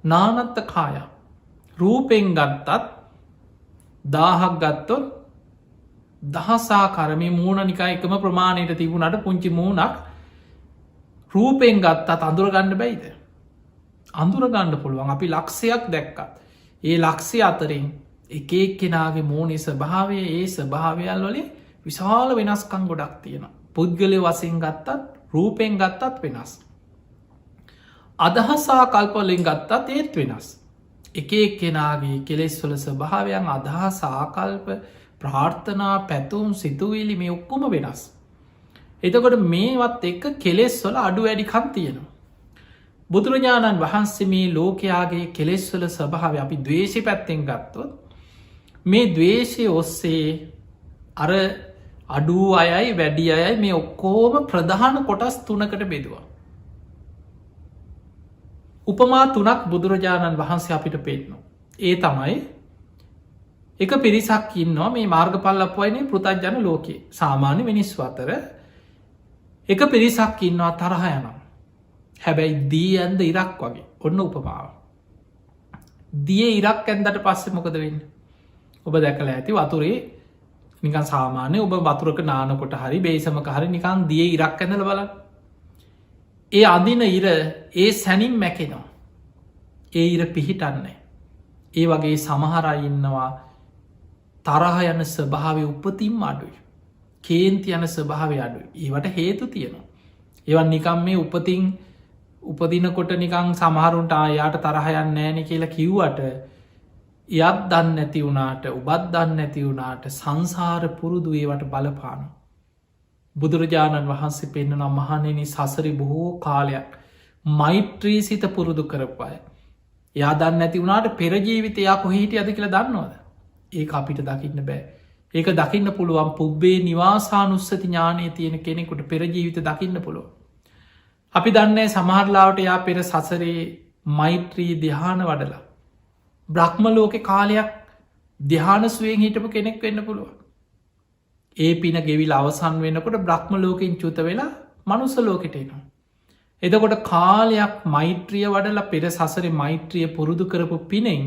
නානත්ත කාය රූපෙන් ගත්තත් 1000ක් ගත්තොත් දහසාකාර මේ මූුණ නිකා එකම ප්‍රමාණයට තිබුණට පුංචි මූුණක් රූපයෙන් ගත්තා අඳුරගන්න බැයිද. අඳුරගන්න පුළුවන් අපි ලක්ෂයක් දැක්කත්. ඒ ලක්ෂය අතරින් එකෙක් කෙනගේ මූුණේ ස්භාවය ඒ ස්භාවයල් වලින් විශාල වෙනස්කං ගොඩක් තියෙන. පුද්ගලය වසින් ගත්තත් රූපයෙන් ගත්තත් වෙනස්. අදහසා කල්පොලින් ගත්තත් ඒත් වෙනස්. එකෙක් කෙනගේ කෙලෙස්වල ස්භාවයන් අදහස් ආකල්ප ප්‍රාර්ථනා පැතුම් සිතුවිලි මේ ඔක්කොම වෙනස්. එතකොට මේවත් එක්ක කෙලෙස්වල අඩු වැඩිකන් තියෙනවා. බුදුරජාණන් වහන්සේ මේ ලෝකයාගේ කෙලෙස්වල ස්භාව අපි දවේශි පැත්තෙන් ගත්තොත් මේ දවේශය ඔස්සේ අර අඩු අයයි වැඩි අයයි මේ ඔක්කෝම ප්‍රධාන කොටස් තුනකට බෙදවා. උපමා තුනක් බුදුරජාණන් වහන්සේ අපිට පෙන්නවා. ඒ තමයි එක පිරිසක් ඉන්නවා මේ මාර්ගපල්ලපුවයිනේ පෘතජ්ජන ලෝකයේ සාමාන්‍ය මිනිස්ව අතර එක පිරිසක් ඉන්නවා තරහ යනම්. හැබැයි දී ඇන්ද ඉරක් වගේ ඔන්න උපමාව. දිය ඉරක් ඇන්දට පස්සෙ මොකද වෙන්න. ඔබ දැකල ඇති වතුරේ නිකන් සාමාන්‍ය ඔබ වතුරක නානකොට හරි බේසමක හරි නිකන් දිය ඉරක් ඇඳල බල. ඒ අදින ඉර ඒ සැනින් මැකෙනවා. ඒ ඉර පිහිටන්නේ. ඒ වගේ සමහරයි ඉන්නවා තරහ යන ස්භාවය උපතින් අඩුයි. කේන්ති යන ස්භාවය අඩුයි. ඒවට හේතු තියෙනවා. ඒවන් නිකම් මේ උපදිනකොට නිකං සමහරුන්ට ආයාට තරහයන්න ෑන කියලා කිව්වට යත් දන්න නැති වුණට උබත් දන්න නැති වුණට සංසාර පුරුදු ඒවට බලපාන. බුදුරජාණන් වහන්සේ පෙන්න්නනම් මහනෙන සසරි බොහෝ කාලයක් මෛත්‍රී සිත පුරුදු කරපාය. යා දන්න නැති වුණට පෙරජීවිතයා කොහිට අද කියලා දන්නවද. ඒ අපිට දකින්න බෑ. ඒක දකින්න පුළුවන් පුබ්බේ නිවාසානුස්සති ඥානය තියෙන කෙනෙකුට පෙරජීවිත දකින්න පුළුව. අපි දන්නේ සමහරලාවට යා පෙර සසරේ මෛත්‍රී දිහාන වඩලා. බ්‍රහ්ම ලෝක කාලයක් දිහානස්ුවෙන් හිටපු කෙනෙක් වෙන්න පුළුව. ඒ පින ගෙවිල් අවසන් වෙනකොට බ්‍රහ්ම ලෝකින් චුත වෙලා මනුස්ස ලෝකෙට එනවා. එදකොට කාලයක් මෛත්‍රිය වඩල පෙර සසර මෛත්‍රිය පුරුදු කරපු පිනෙන්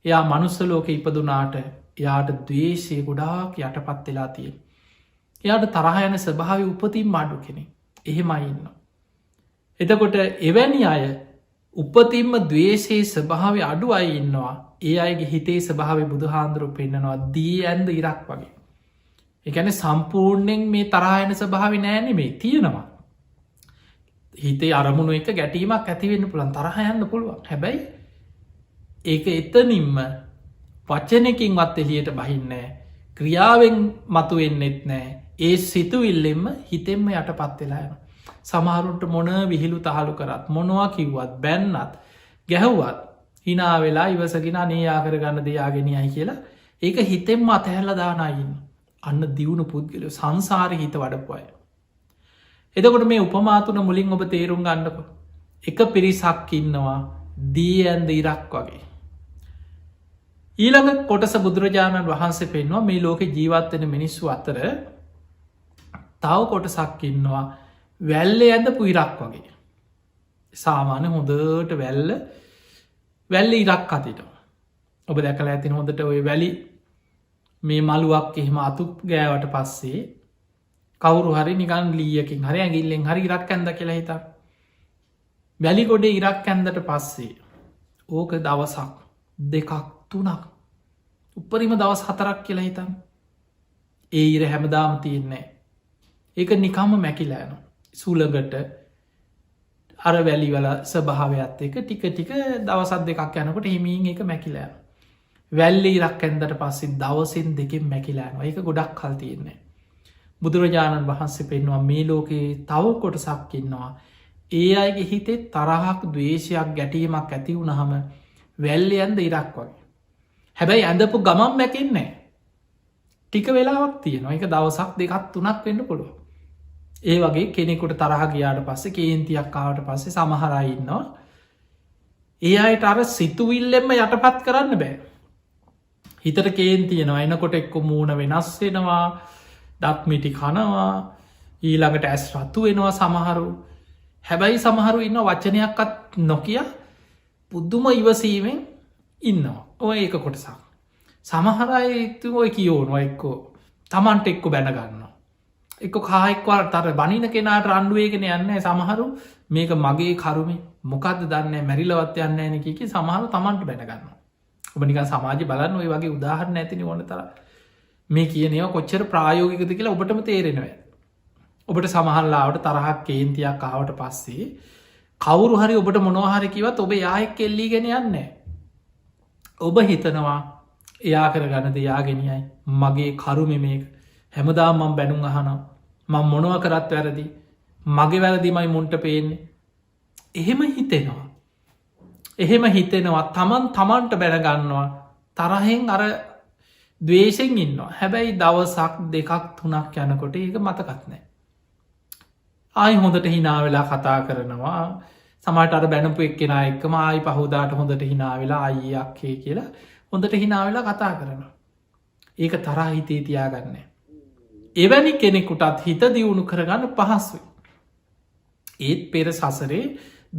එයා මනුස්ස ලෝක ඉපදුනාට එයාට දවේශය ගොඩාක් යටපත් වෙලා තිය. එයාට තරහයන ස්භාව උපතින් මාඩු කෙනෙ එහෙමයි ඉන්න. එතකොට එවැනි අය උපතින්ම දවේශයේ ස්භාව අඩු අයි ඉන්නවා. ඒ අයගේ හිතේ ස්භාව බුදුහාන්දුරු පෙන්න්නනවා දී ඇන්ද ඉරක් වගේ. එකන සම්පූර්ණයෙන් මේ තරායන ස්භාව නෑන මේ තියෙනවා. හිතේ අරමුණු එක ගැටීමක් ඇතිවෙන්න පුළන් තරහයන්න පුළුවන් හැබැයි ඒක එතනින්ම වච්චනකින්වත් එලියට බහින්නෑ ක්‍රියාවෙන් මතුවෙන්නෙත් නෑ ඒ සිතුවිල්ලෙම හිතෙන්ම යට පත්වෙලායන. සමහරුන්ට මොන විහිළු තහලු කරත් මොනවා කිව්වත් බැන්නත් ගැහුවත් හිනා වෙලා ඉවසගෙන නේ ආකර ගන්න දෙයාගෙනයයි කියලා ඒක හිතෙන්ම අතහැල්ල දානයින්න අන්න දියුණු පුද්ගලය සංසාර හිත වඩපුය. එදකොට මේ උපමාතුන මුලින් ඔබ තේරුම් ගන්නක එක පිරිසක් ඉන්නවා දී ඇන්ද ඉරක් වගේ. ඊළඟ කොටස බුදුරජාණන් වහන්සේ පෙන්වා මේ ලෝක ජීවත්වෙන මිනිස්සු අතර තව කොටසක් ඉන්නවා වැල්ල ඇඳ පුයිරක් වගේ. සාමාන්‍ය හොඳට වැල්ල ඉරක් අතිට ඔබ දැකල ඇතින හොඳට ඔය වැලි මේ මළුවක් එහෙම අතු ගෑවට පස්සේ කවුරු හරි නිකන් ලීයකින් හරි ඇගිල්ලෙන් හරි ඉරක් ඇඳ කියලා හිතා. වැලි ගොඩේ ඉරක් ඇන්දට පස්සේ ඕක දවසක් දෙකක් තුනක් උපරිම දවස් 4ක් කියලා හිතන් ඒ ඉර හැමදාම තියෙන්නේ. ඒක නිකම්ම මැකිලෑනු සූලගට අර වැලිවල ස්භාවයත් එක ටික ටික දවසත් දෙකක් යනකොට හිමීන් එක මැකිලෑ. වැල්ලි ඉරක් ඇන්දට පස්සේ දවසින් දෙකින් මැකිලෑනවා ඒක ගොඩක් කල් තියෙන්නේ. බුදුරජාණන් වහන්සේ පෙන්වා මේ ලෝකයේ තව කොටසක් ඉන්නවා. ඒ අයගේ හිතේ තරහක් දවේශයක් ගැටීමක් ඇති වුණහම වැල්ලි ඇන්ද ඉරක් වගේ. හැබැයි ඇඳපු ගමන් මැකෙන්නේ ටික වෙලාවක් තියෙනවා එක දවසක් දෙකත් තුනක් වෙන්න පුළුව. ඒ වගේ කෙනෙකුට තරහ ගියාට පස්සේ කේන්තියක් කාවට පස්සේ සමහරයින්නවා. ඒ අයට අර සිතුවිල්ලෙම යටපත් කරන්න බෑ. හිතට කේන්තියනවා එනකොට එක්කො මූුණ වෙනස් වෙනවා දත්මිටි කනවා ඊළඟට ඇස් රත්තු වෙනවා සමහරු හැබැයි සමහරු ඉන්න වචනයක්ත් නොකිය පුද්දුම ඉවසීමෙන් ඉන්නවා ඔය ඒක කොටසක්. සමහරයි ඔය කියෝනවා එක්කෝ තමන්ට එක්ක බැනගන්න එක කායෙක්වල් තර බනින කෙනාට රණ්ඩුවේගෙන යන්න සමහරු මේක මගේ කරුමේ මොකක්ද දන්න මැරිලවත් යන්න ඇනකි සමහරු තමන්ට බැනගන්න ඔබනික සමාජ බලන්න ඔය වගේ උදාහරණ ඇතිනි ඕන තර මේ කියනව කොච්චර ප්‍රායෝගිකද කියලා ඔබටම තේරෙනව ඔබට සමහල්ලාවට තරහක් කේන්තියක් කාවට පස්සේ කවුරු හරි ඔබට මොනවාහරි කිවත් ඔබ යායෙක් එල්ලීගෙන යන්න ඔබ හිතනවා එයා කර ගණද යාගෙනයයි මගේ කරුම මේක හැමදා මම් බැනුම් අහනම් මං මොනව කරත් වැරදි මගේ වැරදිමයි මුන්ට පේන්නේ එහෙම හිතෙනවා එහෙම හිතෙනවා තමන්ට බැනගන්නවා තරහෙන් අර දවේශෙන් ඉන්නවා හැබැයි දවසක් දෙකක් තුනක් යනකොට ඒක මතකත්නෑ ආයි හොඳට හිනාවෙලා කතා කරනවා සමට අර බැනපු එක්කෙන එක්කම ආයි පහෝදාට හොඳට හිනාවෙලා අයියක්කේ කියලා හොඳට හිනාවෙලා කතා කරනවා ඒක තරා හිතේ තියාගන්න එවැනි කෙනෙකුටත් හිත දියුණු කරගන්න පහස්ුයි ඒත් පෙර සසරේ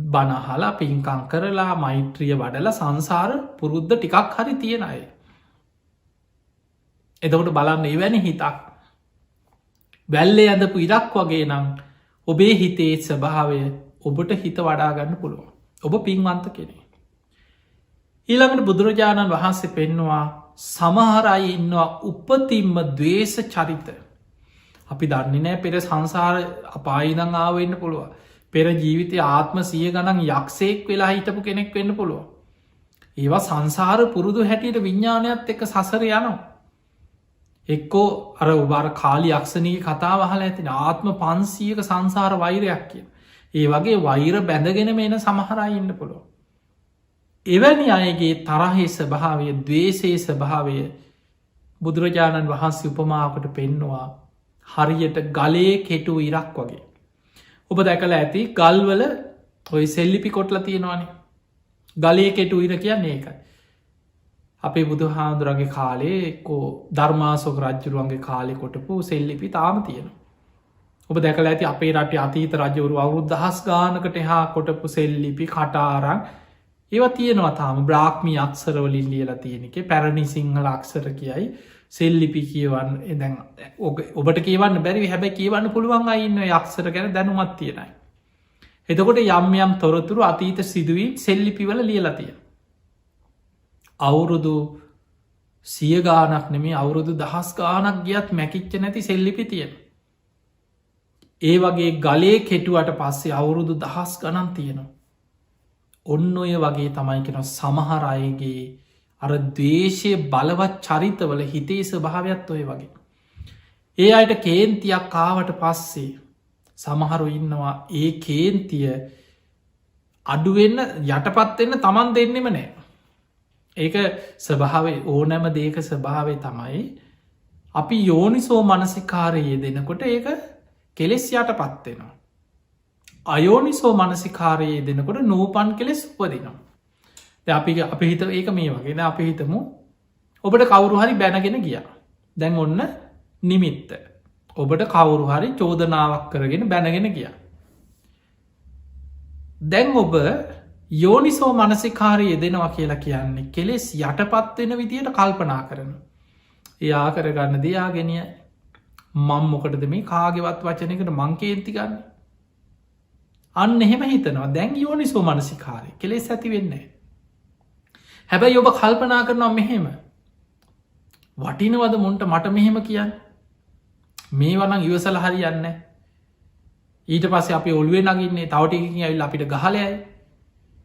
බනහලා පින්කං කරලා මෛත්‍රිය වඩල සංසාර පුරුද්ධ ටිකක් හරි තියෙන අය එතකොට බලන්න එවැනි හිතක් වැල්ලේ ඇඳපු ඉරක් වගේ නම් ඔබේ හිතේ ස්වභාවය ඔබට හිත වඩාගන්න පුළුවන් ඔබ පින්වන්ත කෙනෙ ඊළඟට බුදුරජාණන් වහන්සේ පෙන්නවා සමහරයි ඉන්නවා උපතින්ම දවේශ චරිත අපි දන්නේ නෑ පෙර සංසාර අපායිදං ආවෙන්න පුළුව පෙර ජීවිතය ආත්ම සිය ගණන් යක්ෂයෙක් වෙලා හිටපු කෙනෙක් වෙන්න පුළුව ඒවා සංසාර පුරුදු හැටියට විඤ්ඥානයත් එක සසර යනවා එක්කෝ අර උබාර කාලි යක්ෂණී කතා වහල ඇතින ආත්ම 500ක සංසාර වෛරයක් කිය ඒ වගේ වෛර බැඳගෙන මේන සමහරයි ඉන්න පුළුව එවැනි අයගේ තරහේ ස්වභාවය දවේශයේ ස්වභාවය බුදුරජාණන් වහන්සේ උපමාවට පෙන්නවා හරියට ගලේ කෙටු ඉරක් වගේ ඔබ දැකල ඇති ගල්වල ඔය සෙල්ලිපි කොටල තියෙනවානේ ගලේ කෙටු ඉර කියන්නේ ඒකයි අපේ බුදු හාමුදුරන්ගේ කාලේ එක්කෝ ධර්මාසෝක රජ්ජුරුවන්ගේ කාලෙ කොටපු සෙල්ලිපි තාම තියෙනවා ඔබ දැකල ඇති අපේ රට අතීත රජවරු අවුරුදු දහස් ගානකට හා කොටපු සෙල්ලිපි කටාරං ඒව තියෙනවා තාම බ්‍රාක්්මී අක්සරවලින් ලියලා තියෙනෙක පැරණි සිංහල අක්සර කියයි සෙල්ලිපි කියවන්න එදැන් ඔබට කියවන්න බැරි හැබැ කියවන්න පුළුවන් අයින්න යක්සර ගැන දැනුමත් තියෙනයි එතකොට යම් යම් තොරතුරු අතීත සිදුවී සෙල්ලිපිවල ලියලතිය අවුරුදු සිය ගානක් නෙමේ අවුරුදු දහස් ගානක් ගියත් මැකිච්ච නැති සෙල්ලිපි තියෙන ඒ වගේ ගලේ කෙටුවට පස්සේ අවුරුදු දහස් ගණන් තියෙනවා ඔන්න ඔය වගේ තමයි කෙන සමහර අයගේ අර දවේශය බලවත් චරිතවල හිතේ ස්වභාවයක් ඔය වගේ ඒ අයට කේන්තියක් කාවට පස්සේ සමහරු ඉන්නවා ඒ කේන්තිය අඩුවෙන්න යටපත්වෙන්න තමන් දෙන්නෙම නෑ ඒක ස්වභාවේ ඕනෑම දේක ස්වභාවේ තමයි අපි යෝනිසෝ මනසිකාරයේ දෙනකොට ඒක කෙලෙස් යට පත්වෙනවා අයෝනිසෝ මනසිකාරයේ දෙනකොට නූපන් කෙලෙස් උපදිනවා අපි හිත ඒක මේ වගේ අපි හිතමු ඔබට කවුරු හරි බැනගෙන ගිය දැන් ඔන්න නිමිත්ත ඔබට කවුරු හරි චෝදනාවක් කරගෙන බැනගෙන ගිය දැන් ඔබ යෝනිසෝ මනසිකාරය දෙනවා කියලා කියන්නේ කෙලෙස් යටපත්වෙන විදියට කල්පනා කරන එයා කරගන්න දෙයාගෙනිය මං මොකටද මේ කාගෙවත් වචනකට මංකේන්ති ගන්න අන්න එහෙම හිතනවා දැන් යෝනිසෝ මනසිකාරය කෙලෙස් ඇති වෙන්නේ හැබැයි ඔබ කල්පනා කරනවා මෙහෙම වටිනවද මුන්ට මට මෙහෙම කියන්න මේ වනං ඉවසල හරි යන්න ඊට පස්සේ අපි ඔළුවේ නගින්නේ තවටිකින් ඇවිල් අපිට ගහලයයි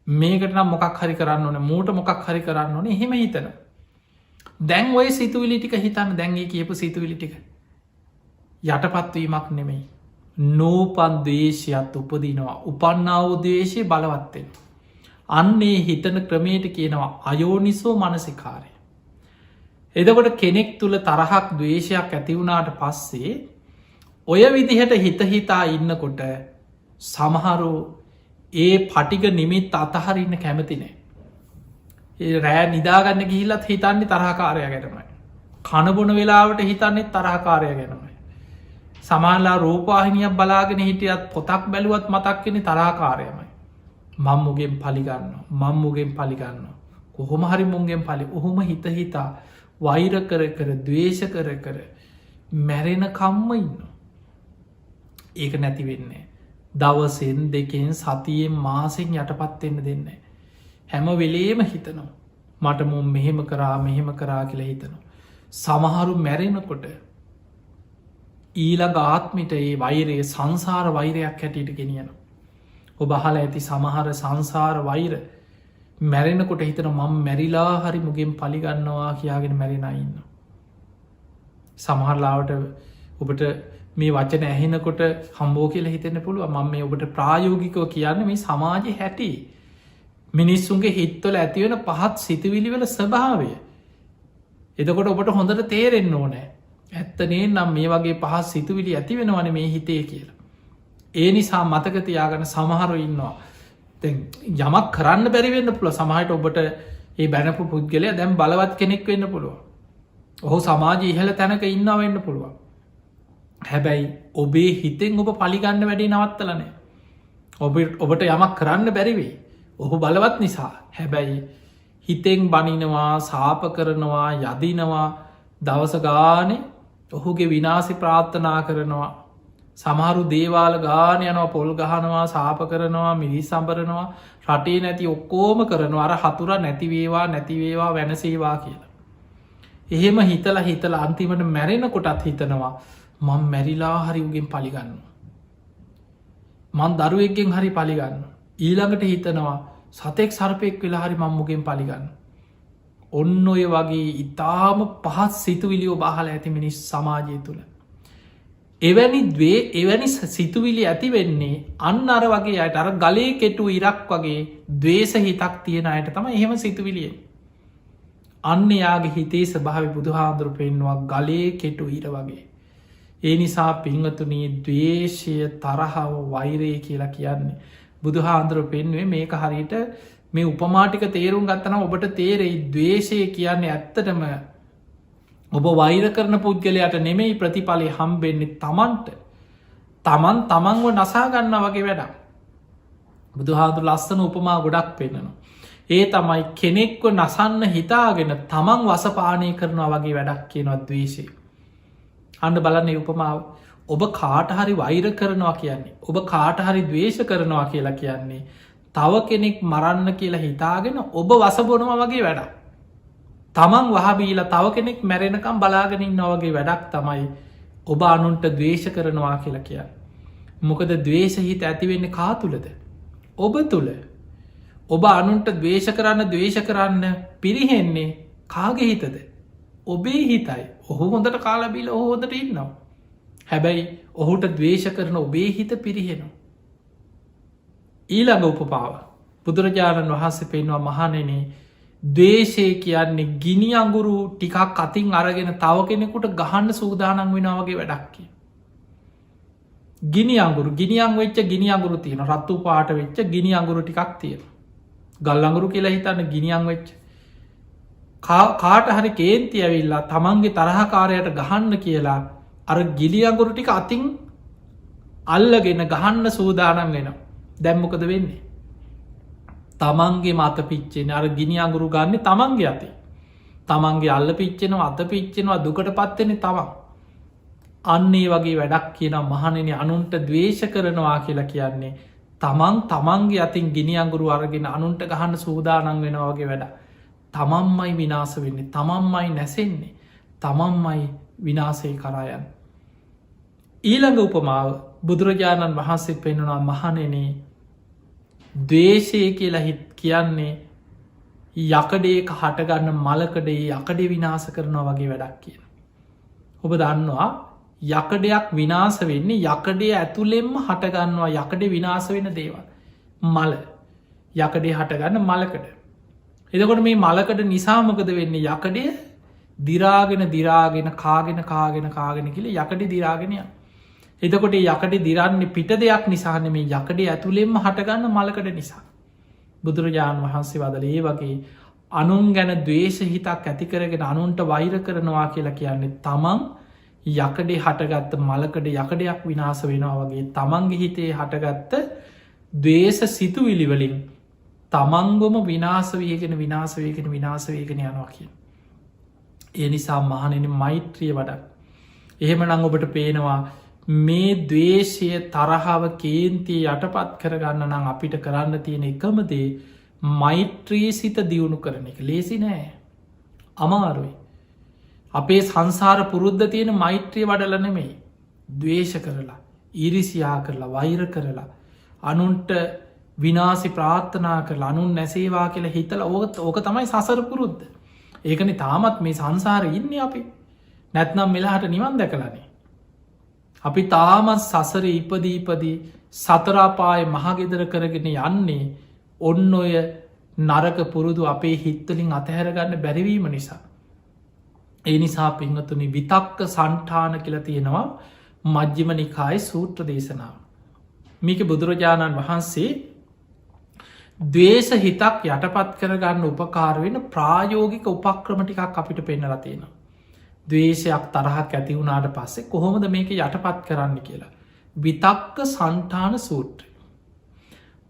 මේකට නම් මොකක් හරි කරන්න ඕන මූට මොකක් හරි කරන්න ඕන හෙම හිතන දැන් ඔය සිතුවිලිටික හිතන්න දැන්ගේ කියපු සිතුවිලිටික යටපත්වීමක් නෙමෙයි නූපන් දේශයත් උපදිනවා උපන්නාවදේශය බලවත්තෙන් අන්නේ හිතන ක්‍රමයට කියනවා අයෝනිසෝ මනසිකාරය එදකොට කෙනෙක් තුළ තරහක් දවේශයක් ඇතිවුණාට පස්සේ ඔය විදිහට හිතහිතා ඉන්නකොට සමහරු ඒ පටික නිමිත් අතහරන්න කැමතිනේ ඒ රෑ නිදාගන්න ගිහිල්ලත් හිතන්නේ තරහකාරය ගැනමයි කණබොන වෙලාවට හිතන්නේ තරහකාරය ගැනමයි සමාල්ලා රූපාහිනියක් බලාගෙන හිටියත් පොතක් බැලුවත් මතක්කෙන තරාකාරයමයි මංමුගෙන් පලිගන්න මංමුගෙන් පලිගන්න කොහොම හරි මුන්ගෙන් පලි ඔහොම හිත හිතා වෛර කර කර දවේශ කර කර මැරෙන කම්ම ඉන්න. ඒක නැති වෙන්නේ. දවසෙන් දෙකෙන් සතියෙන් මාසෙන් යටපත්වෙන්න දෙන්න. හැම වෙලේම හිතනවා. මට මුම් මෙහෙම කරා කියලා හිතනවා. සමහරු මැරෙනකොට ඊළඟ ආත්මිට ඒ වෛරයේ සංසාර වෛරයක් හැටියට ගෙනියන. ඔබ අහල ඇති සමහර සංසාර වෛර මැරෙනකොට හිතන මං මැරිලා හරි මුගෙන් පලිගන්නවා කියාගෙන මැරෙන ඉන්න. සමහරලාවට ඔබට මේ වචන ඇහෙනකොට හම්බෝ කියල හිතෙන පුළුව මම මේ ඔබට ප්‍රායෝගිකව කියන්න මේ සමාජය හැටි මිනිස්සුන්ගේ හිත්වල ඇතිවෙන පහත් සිතුවිලිවල ස්වභාවය. එතකොට ඔබට හොඳට තේරෙන්න ඕනෑ ඇත්තනේ නම් මේ වගේ පහත් සිතුවිලි ඇති වෙනවන මේ හිතේ කියලා. ඒ නිසා මතකතියාගන සමහරු ඉන්නවා. යමක් කරන්න බැරිවෙන්න පුළ සමහට ඔබට ඒ බැනපු පුද්ගලය දැම් බලවත් කෙනෙක් වෙන්න පුළුව. ඔහු සමාජ ඉහල තැනක ඉන්න වෙන්න පුළුවන්. හැබැයි ඔබේ හිතෙන් ඔබ පලිගන්න වැඩි නවත්තලනෑ. ඔබට යමක් කරන්න බැරිවේ. ඔහු බලවත් නිසා හැබැයි හිතෙන් බනිනවා සාප කරනවා යදිනවා දවස ගානෙ ඔහුගේ විනාසි ප්‍රාර්ථනා කරනවා. සමහරු දේවාල ගාන යනවා පොල් ගහනවා සාප කරනවා මිරි සම්බරනවා රටේ නැති ඔක්කෝම කරනවා අර හතුර නැතිවේවා නැතිවේවා වෙනසේවා කියලා. එහෙම හිතල අන්තිමට මැරෙන කොටත් හිතනවා මං මැරිලා හරි උගෙන් පලිගන්න. මං දරුවෙක්ගෙන් හරි පලිගන්න. ඊළඟට හිතනවා සතෙක් සර්පයෙක් වෙලා හරි මංමුගෙන් පලිගන්න. ඔන්න ඔය වගේ ඉතාම පහත් සිතුවිලියෝ බහල ඇති මිනිස් සමාජය තුළ. එවැනි සිතුවිලි ඇති වෙන්නේ අන්න අර වගේ අයට අර ගලේ කෙටු ඉරක් වගේ දවේශ හිතක් තියෙන අයට තම එහෙම සිතුවිලිය. අන්න යාගේ හිතේ ස්භාව බුදුහාදුරු පෙන්වා ගලේ කෙටු ඉර වගේ. ඒ නිසා පිංහතුනී දවේශය තරහව වෛරය කියලා කියන්නේ. බුදුහාන්දුරු පෙන්වේ මේක හරියට මේ උපමාටික තේරුම් ගත්තන ඔබට තේරෙයි දවේශය කියන්නේ ඇත්තටම ඔබ වෛර කරන පුද්ගලයට නෙමෙයි ප්‍රතිඵලය හම්බෙන්නේ තමන්ට තමන්ව නසාගන්න වගේ වැඩක්. බුදුහාදුර ලස්සන උපමා ගොඩක් පෙන්න්නනවා. ඒ තමයි කෙනෙක්ව නසන්න හිතාගෙන තමන් වසපානය කරනවා වගේ වැඩක් කියනවත් දවේශය. අන්න බලන්න උපමාව ඔබ කාටහරි වෛර කරනවා කියන්නේ ඔබ කාටහරි දවේශ කරනවා කියලා කියන්නේ තව කෙනෙක් මරන්න කියලා හිතාගෙන ඔබ වසබොනවා වගේ වැඩක්. තමන් වහබීල තව කෙනෙක් මැරෙනකම් බලාගෙනින් නොවගේ වැඩක් තමයි ඔබ අනුන්ට දවේශ කරනවා කියලා කිය. මොකද දවේශ හිත ඇතිවෙන්නේ කා තුළද. ඔබ තුළ ඔබ අනුන්ට දවේශ කරන්න පිරිහෙන්නේ කාගේ හිතද. ඔබේ හිතයි ඔහු හොඳට කාලබිල හෝදට ඉන්නවා. හැබැයි ඔහුට දවේශ කරන ඔබේ හිත පිරිහෙනවා. ඊළඟ උපපාව බුදුරජාණන් වහන්සේ පෙන්වා මහනෙනේ දවේශය කියන්නේ ගිනි අඟුරු ටිකක් අතින් අරගෙන තව කෙනෙකුට ගහන්න සූදානන් වෙනවගේ වැඩක්කිය. ගිනි අඟුරු ගිනිියන් වෙච්ච ගිනි අඟුරු තියෙන රත්තු පාට වෙච්ච ගිනි අඟුරු ටිකක් තියෙන ගල් අඟුරු කියලා හිතන්න ගිනිියන් වෙච්ච කාට හරි කේන්ති ඇවිල්ලා තමන්ගේ තරහකාරයට ගහන්න කියලා අර ගිලි අඟුරු ටික අතින් අල්ලගෙන ගහන්න සූදානන් වෙන දැම්මොකද වෙන්නේ. තමන්ගේ මත පිච්චෙන අර ගිනි අඟුරු ගන්න තමන්ගේ අති තමන්ගේ අල්ල පිච්චෙනවා අත පිච්චෙනවා දුකට පත්වෙන තමන් අන්නේ වගේ වැඩක් කියන මහනෙන අනුන්ට දවේශ කරනවා කියලා කියන්නේ තමන්ගේ අතින් ගිනි අඟුරු අරගෙන අනුන්ට ගහන්න සූදානන් වෙනවාගේ වැඩ තමන්මයි විනාස වෙන්නේ තමන්මයි නැසෙන්නේ තමන්මයි විනාසය කරායන්. ඊළඟ උපමාව බුදුරජාණන් වහන්සේ පෙන්නුනා මහනෙනේ දවේශය කියලා හිත් කියන්නේ යකඩේක හටගන්න මලකඩේ යකඩේ විනාස කරනවා වගේ වැඩක් කියන. ඔබ දන්නවා යකඩයක් විනාස වෙන්නේ යකඩේ ඇතුළෙෙම හටගන්නවා යකඩ විනාස වෙන දේවල් මල යකඩේ හටගන්න මලකඩ. එදකොට මේ මලකඩ නිසාමකද වෙන්නේ යකඩය දිරාගෙන කාගෙන කියල යකඩ දිරාගෙනය. එතකොට යකට දිරන්නේ පිට දෙයක් නිසාන මේ යකඩේ ඇතුළෙෙම හටගන්න මලකඩ නිසා. බුදුරජාණන් වහන්සේ වදල ඒ වගේ අනුන් ගැන දවේශ හිතක් ඇතිකරගෙන අනුන්ට වෛර කරනවා කියලා කියන්නේ තමන් යකඩේ හටගත්ත මලකඩ යකඩයක් විනාස වෙනවා වගේ තමන්ගේ හිතේ හටගත්ත දවේශ සිතු විලිවලින් තමන්ගොම විනාසවයගෙන විනාසවයගෙන යනවා කිය. ඒ නිසා මහනෙන මෛත්‍රිය වඩක්. එහෙම නං ඔබට පේනවා මේ දවේශය තරහාව කේන්තිය යටපත් කරගන්න නම් අපිට කරන්න තියෙන එකමදේ මෛත්‍රී සිත දියුණු කරන එක ලේසි නෑ අමාරුයි. අපේ සංසාර පුරුද්ධ තියෙන මෛත්‍රී වඩල නෙමෙයි දවේශ කරලා ඉරිසියා කරලා වෛර කරලා අනුන්ට විනාසි ප්‍රාර්ථනා කර අනුන් නැසේවා කියලා හිතල ඕක තමයි සසර පුරුද්ධ. ඒකන තාමත් මේ සංසාර ඉන්න අපි නැත්නම් මෙලාහට නිවන් දැකලනේ. අපි තාමත් සසර ඉපදීපදී සතරාපාය මහගෙදර කරගෙන යන්නේ ඔන්න ඔය නරක පුරුදු අපේ හිත්තලින් අතහැරගන්න බැරිවීම නිසා. ඒ නිසා පිංහතුනි විතක්ක සන්ටාන කියලා තියෙනවා මජ්්‍යම නිකායි සූත්‍ර දේශනාව. මේක බුදුරජාණන් වහන්සේ දවේශ හිතක් යටපත් කරගන්න උපකාරවෙන ප්‍රායෝගික උපක්‍රම ටිකක් අපිට පෙන්නලා තියෙනවා. දවේශයක් තරහක් ඇති වුණාට පස්සේ කොහොමද මේක යටපත් කරන්න කියලා. විතක්ක සන්ටාන සූත්‍රය.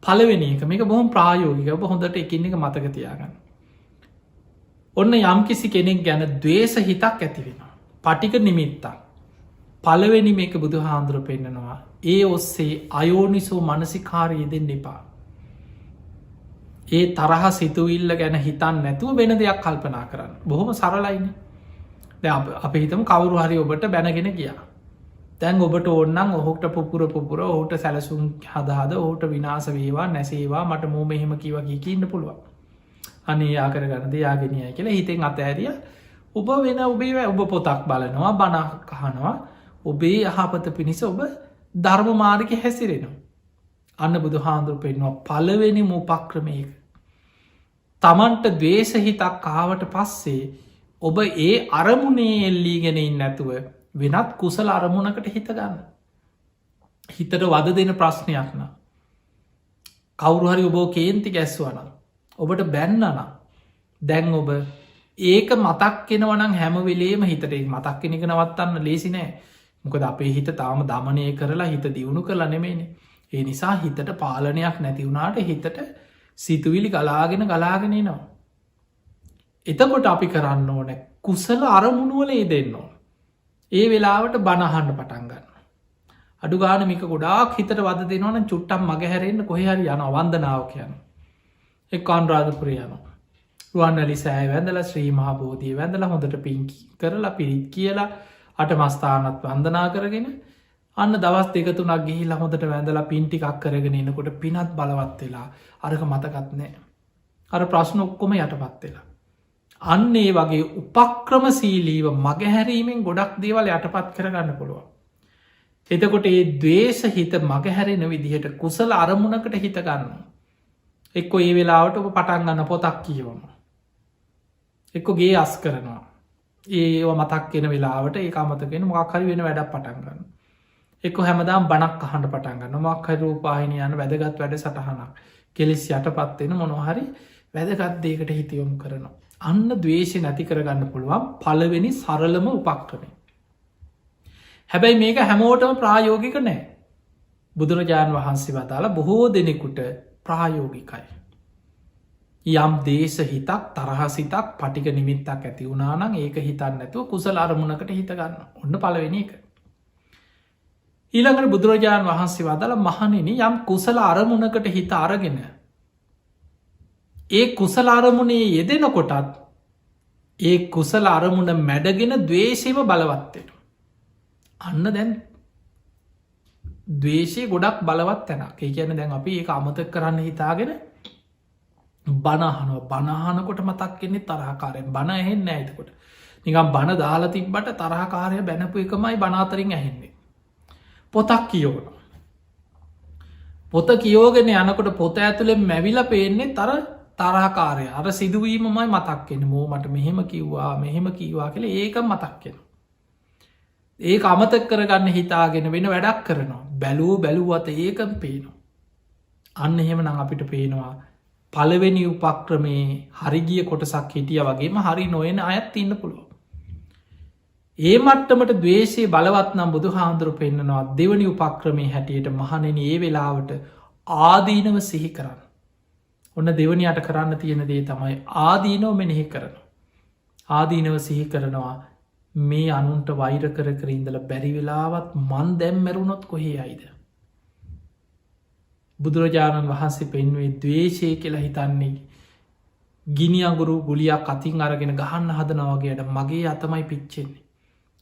පලවෙනි එක මේක බොහොම ප්‍රායෝගික ඔබ හොඳට එකින් එක මතකතියාගන්න. ඔන්න යම්කිසි කෙනෙක් ගැන දවේශ හිතක් ඇතිවෙනවා. පටික නිමිත්තක්. පලවෙනි මේක බුදු හාන්දුර පෙන්න්නනවා. ඒ ඔස්සේ අයෝනිසෝ මනසිකාරය දෙන්න එපා. ඒ තරහ සිතුවිල්ල ගැන හිතන් නැතුව වෙන දෙයක් කල්පනා කරන්න. බොහොම සරලයින. අප හිතම කවරු හරි ඔබට බැනගෙන ගියා. දැන් ඔබට ඔන්නන් ඔහොට පුපුර පුපුර ඔහුට සැලසුම් හදාද ඔහුට විනාස වේවා නැසේවා මට මූ මෙහෙම කිවගේ කියන්න පුළුවන්. අනේ යාකර ගණද යාගෙනය කියලා හිතෙන් අතඇරිය ඔබ වෙන ඔබේ ඔබ පොතක් බලනවා බණක් කහනවා ඔබේ යහපත පිණිස ඔබ ධර්ම මාර්ග හැසිරෙනවා. අන්න බුදු හාන්දුර පෙන්වා පලවෙනි මූපක්‍රමයක. තමන්ට දවේශ හිතක් කාවට පස්සේ ඔබ ඒ අරමුණේ එල්ලීගෙනයින් නැතුව වෙනත් කුසල අරමුණකට හිතගන්න. හිතට වද දෙන ප්‍රශ්නයක්න. කවුරුහරි ඔබෝ කේන්ති ගැස්වන. ඔබට බැන්නන දැන් ඔබ ඒක මතක් කෙනවනම් හැමවෙලේම හිතට මතක් කෙනෙක නවත්තන්න ලේසි නෑ. මොකද අපේ හිත තාම දමනය කරලා හිත දියුණු කරලා නෙමේනේ. ඒ නිසා හිතට පාලනයක් නැතිවුණට හිතට සිතුවිලි ගලාගෙන ගලාගෙනනවා. එතකොට අපි කරන්න ඕන කුසල අරමුණුවල ඒ දෙන්න ඕන. ඒ වෙලාවට බණහන්න පටන්ගන්න. අඩුගානමික ගොඩාක් හිතට වද දෙනවන චුට්ටම් මගහැරෙන්න්න කොහහරි යන වන්දනාව කියන. එක් අන්රාධපුර යන. රුවන්නලි සෑ වැඳල ශ්‍රී මහබෝධී වැඳල හොඳට පින්කි කරලා පිරිත් කියලා අට මස්ථානත් වන්දනා කරගෙන අන්න දවස් දෙකතුනක් ගිහිලා හොඳට වැඳලා පින්ටිකක් කරගෙන එනකොට පිනත් බලවත් වෙලා අරක මතකත් නෑ. අර ප්‍රශ්න ඔක්කොම යටපත් වෙලා. අන්න ඒ වගේ උපක්‍රමසීලීව මගහැරීමෙන් ගොඩක් දේවල් යටපත් කරගන්න පුළුවන්. එතකොට ඒ දවේශ හිත මගහැරෙන විදිහට කුසල අරමුණකට හිතගන්න. එක්කො ඒ වෙලාවට ඔබ පටන්ගන්න පොතක් කියවම. එක්කොගේ අස් කරනවා. ඒ මතක් කෙන වෙලාවට ඒ අමතගෙන මොක්හරි වෙන වැඩක් පටන්ගන්න. එක්ක හැමදාම් බණක් අහන්ට පටන්ගන්න මක්හරි රූපාහිනි යන වැදගත් වැඩ සටහනක් කෙලෙස් යටපත්වෙන මොනොහරි වැදගත් දේකට හිතියොම් කරනවා. අන්න දවේශය නැති කරගන්න පුළුවන් පලවෙනි සරලම උපක්‍රමය. හැබැයි මේක හැමෝටම ප්‍රායෝගික නෑ. බුදුරජාණන් වහන්සේ වදාළ බොහෝ දෙනෙකුට ප්‍රායෝගිකයි. යම් දේශ හිතක් තරහසිතක් පටික නිමිත්තක් ඇති වුණනම් ඒක හිතන්න නැතුව කුසල අරමුණකට හිතගන්න ඔන්න පලවෙනි එක. ඊළඟට බුදුරජාණන් වහන්සේ වදල මහනිනි යම් කුසල අරමුණකට හිත අරගෙන ඒ කුසල අරමුණේ යෙදෙන කොටත් ඒ කුසල අරමුණ මැඩගෙන දවේශයම බලවත්තෙන. අන්න දැන් දවේශය ගොඩක් බලවත් තැනක් ඒ කියන දැන් අපි ඒ අමතක කරන්න හිතාගෙන බණහනුව බණහනකොට මතක් කෙන්නේ තරහකාරයෙන් බණ එහෙන්න ඇතකොට නිකම් බණ දාලා තිබ්බට තරහකාරය බැනපු එකමයි බනාතරින් ඇහෙන්නේ. පොතක් කියෝන. පොත කියෝගෙන යනකොට පොත ඇතුළෙන් මැවිල පේන්නේ තරහකාරය අර සිදුවීමමයි මතක්කෙන මෝ මට මෙහෙම කිව්වා මෙහෙම කීවා කියල ඒක මතක්කෙන. ඒ අමතක් කරගන්න හිතාගෙන වෙන වැඩක් කරනවා බැලූ බැලූවත ඒකම් පේනවා. අන්න එහෙම නං අපිට පේනවා පලවෙනි උපක්‍රමේ හරිගිය කොටසක් හිටිය වගේම හරි නොයන අයත් ඉන්න පුළුව. ඒ මට්ටමට දවේශය බලවත් නම් බුදු හාන්දුරු පෙන්න්නනවා දෙවනි උපක්‍රමේ හැටියට මහනෙන ඒ වෙලාවට ආදීනව සිහි කරන්න. ඔන්න දෙවනියට කරන්න තියෙන දේ තමයි ආදීනව මෙනෙහි කරන. ආදීනව සිහි කරනවා මේ අනුන්ට වෛර කර ඉඳල බැරිවෙලාවත් මන් දැම් මැරුණොත් කොහේ අයිද. බුදුරජාණන් වහන්සේ පෙන්වේ දවේශය කියලා හිතන්නේ ගිනි අගුරු ගුලියක් අතින් අරගෙන ගහන්න හදනවගේට මගේ අතමයි පිච්චෙන්නේ.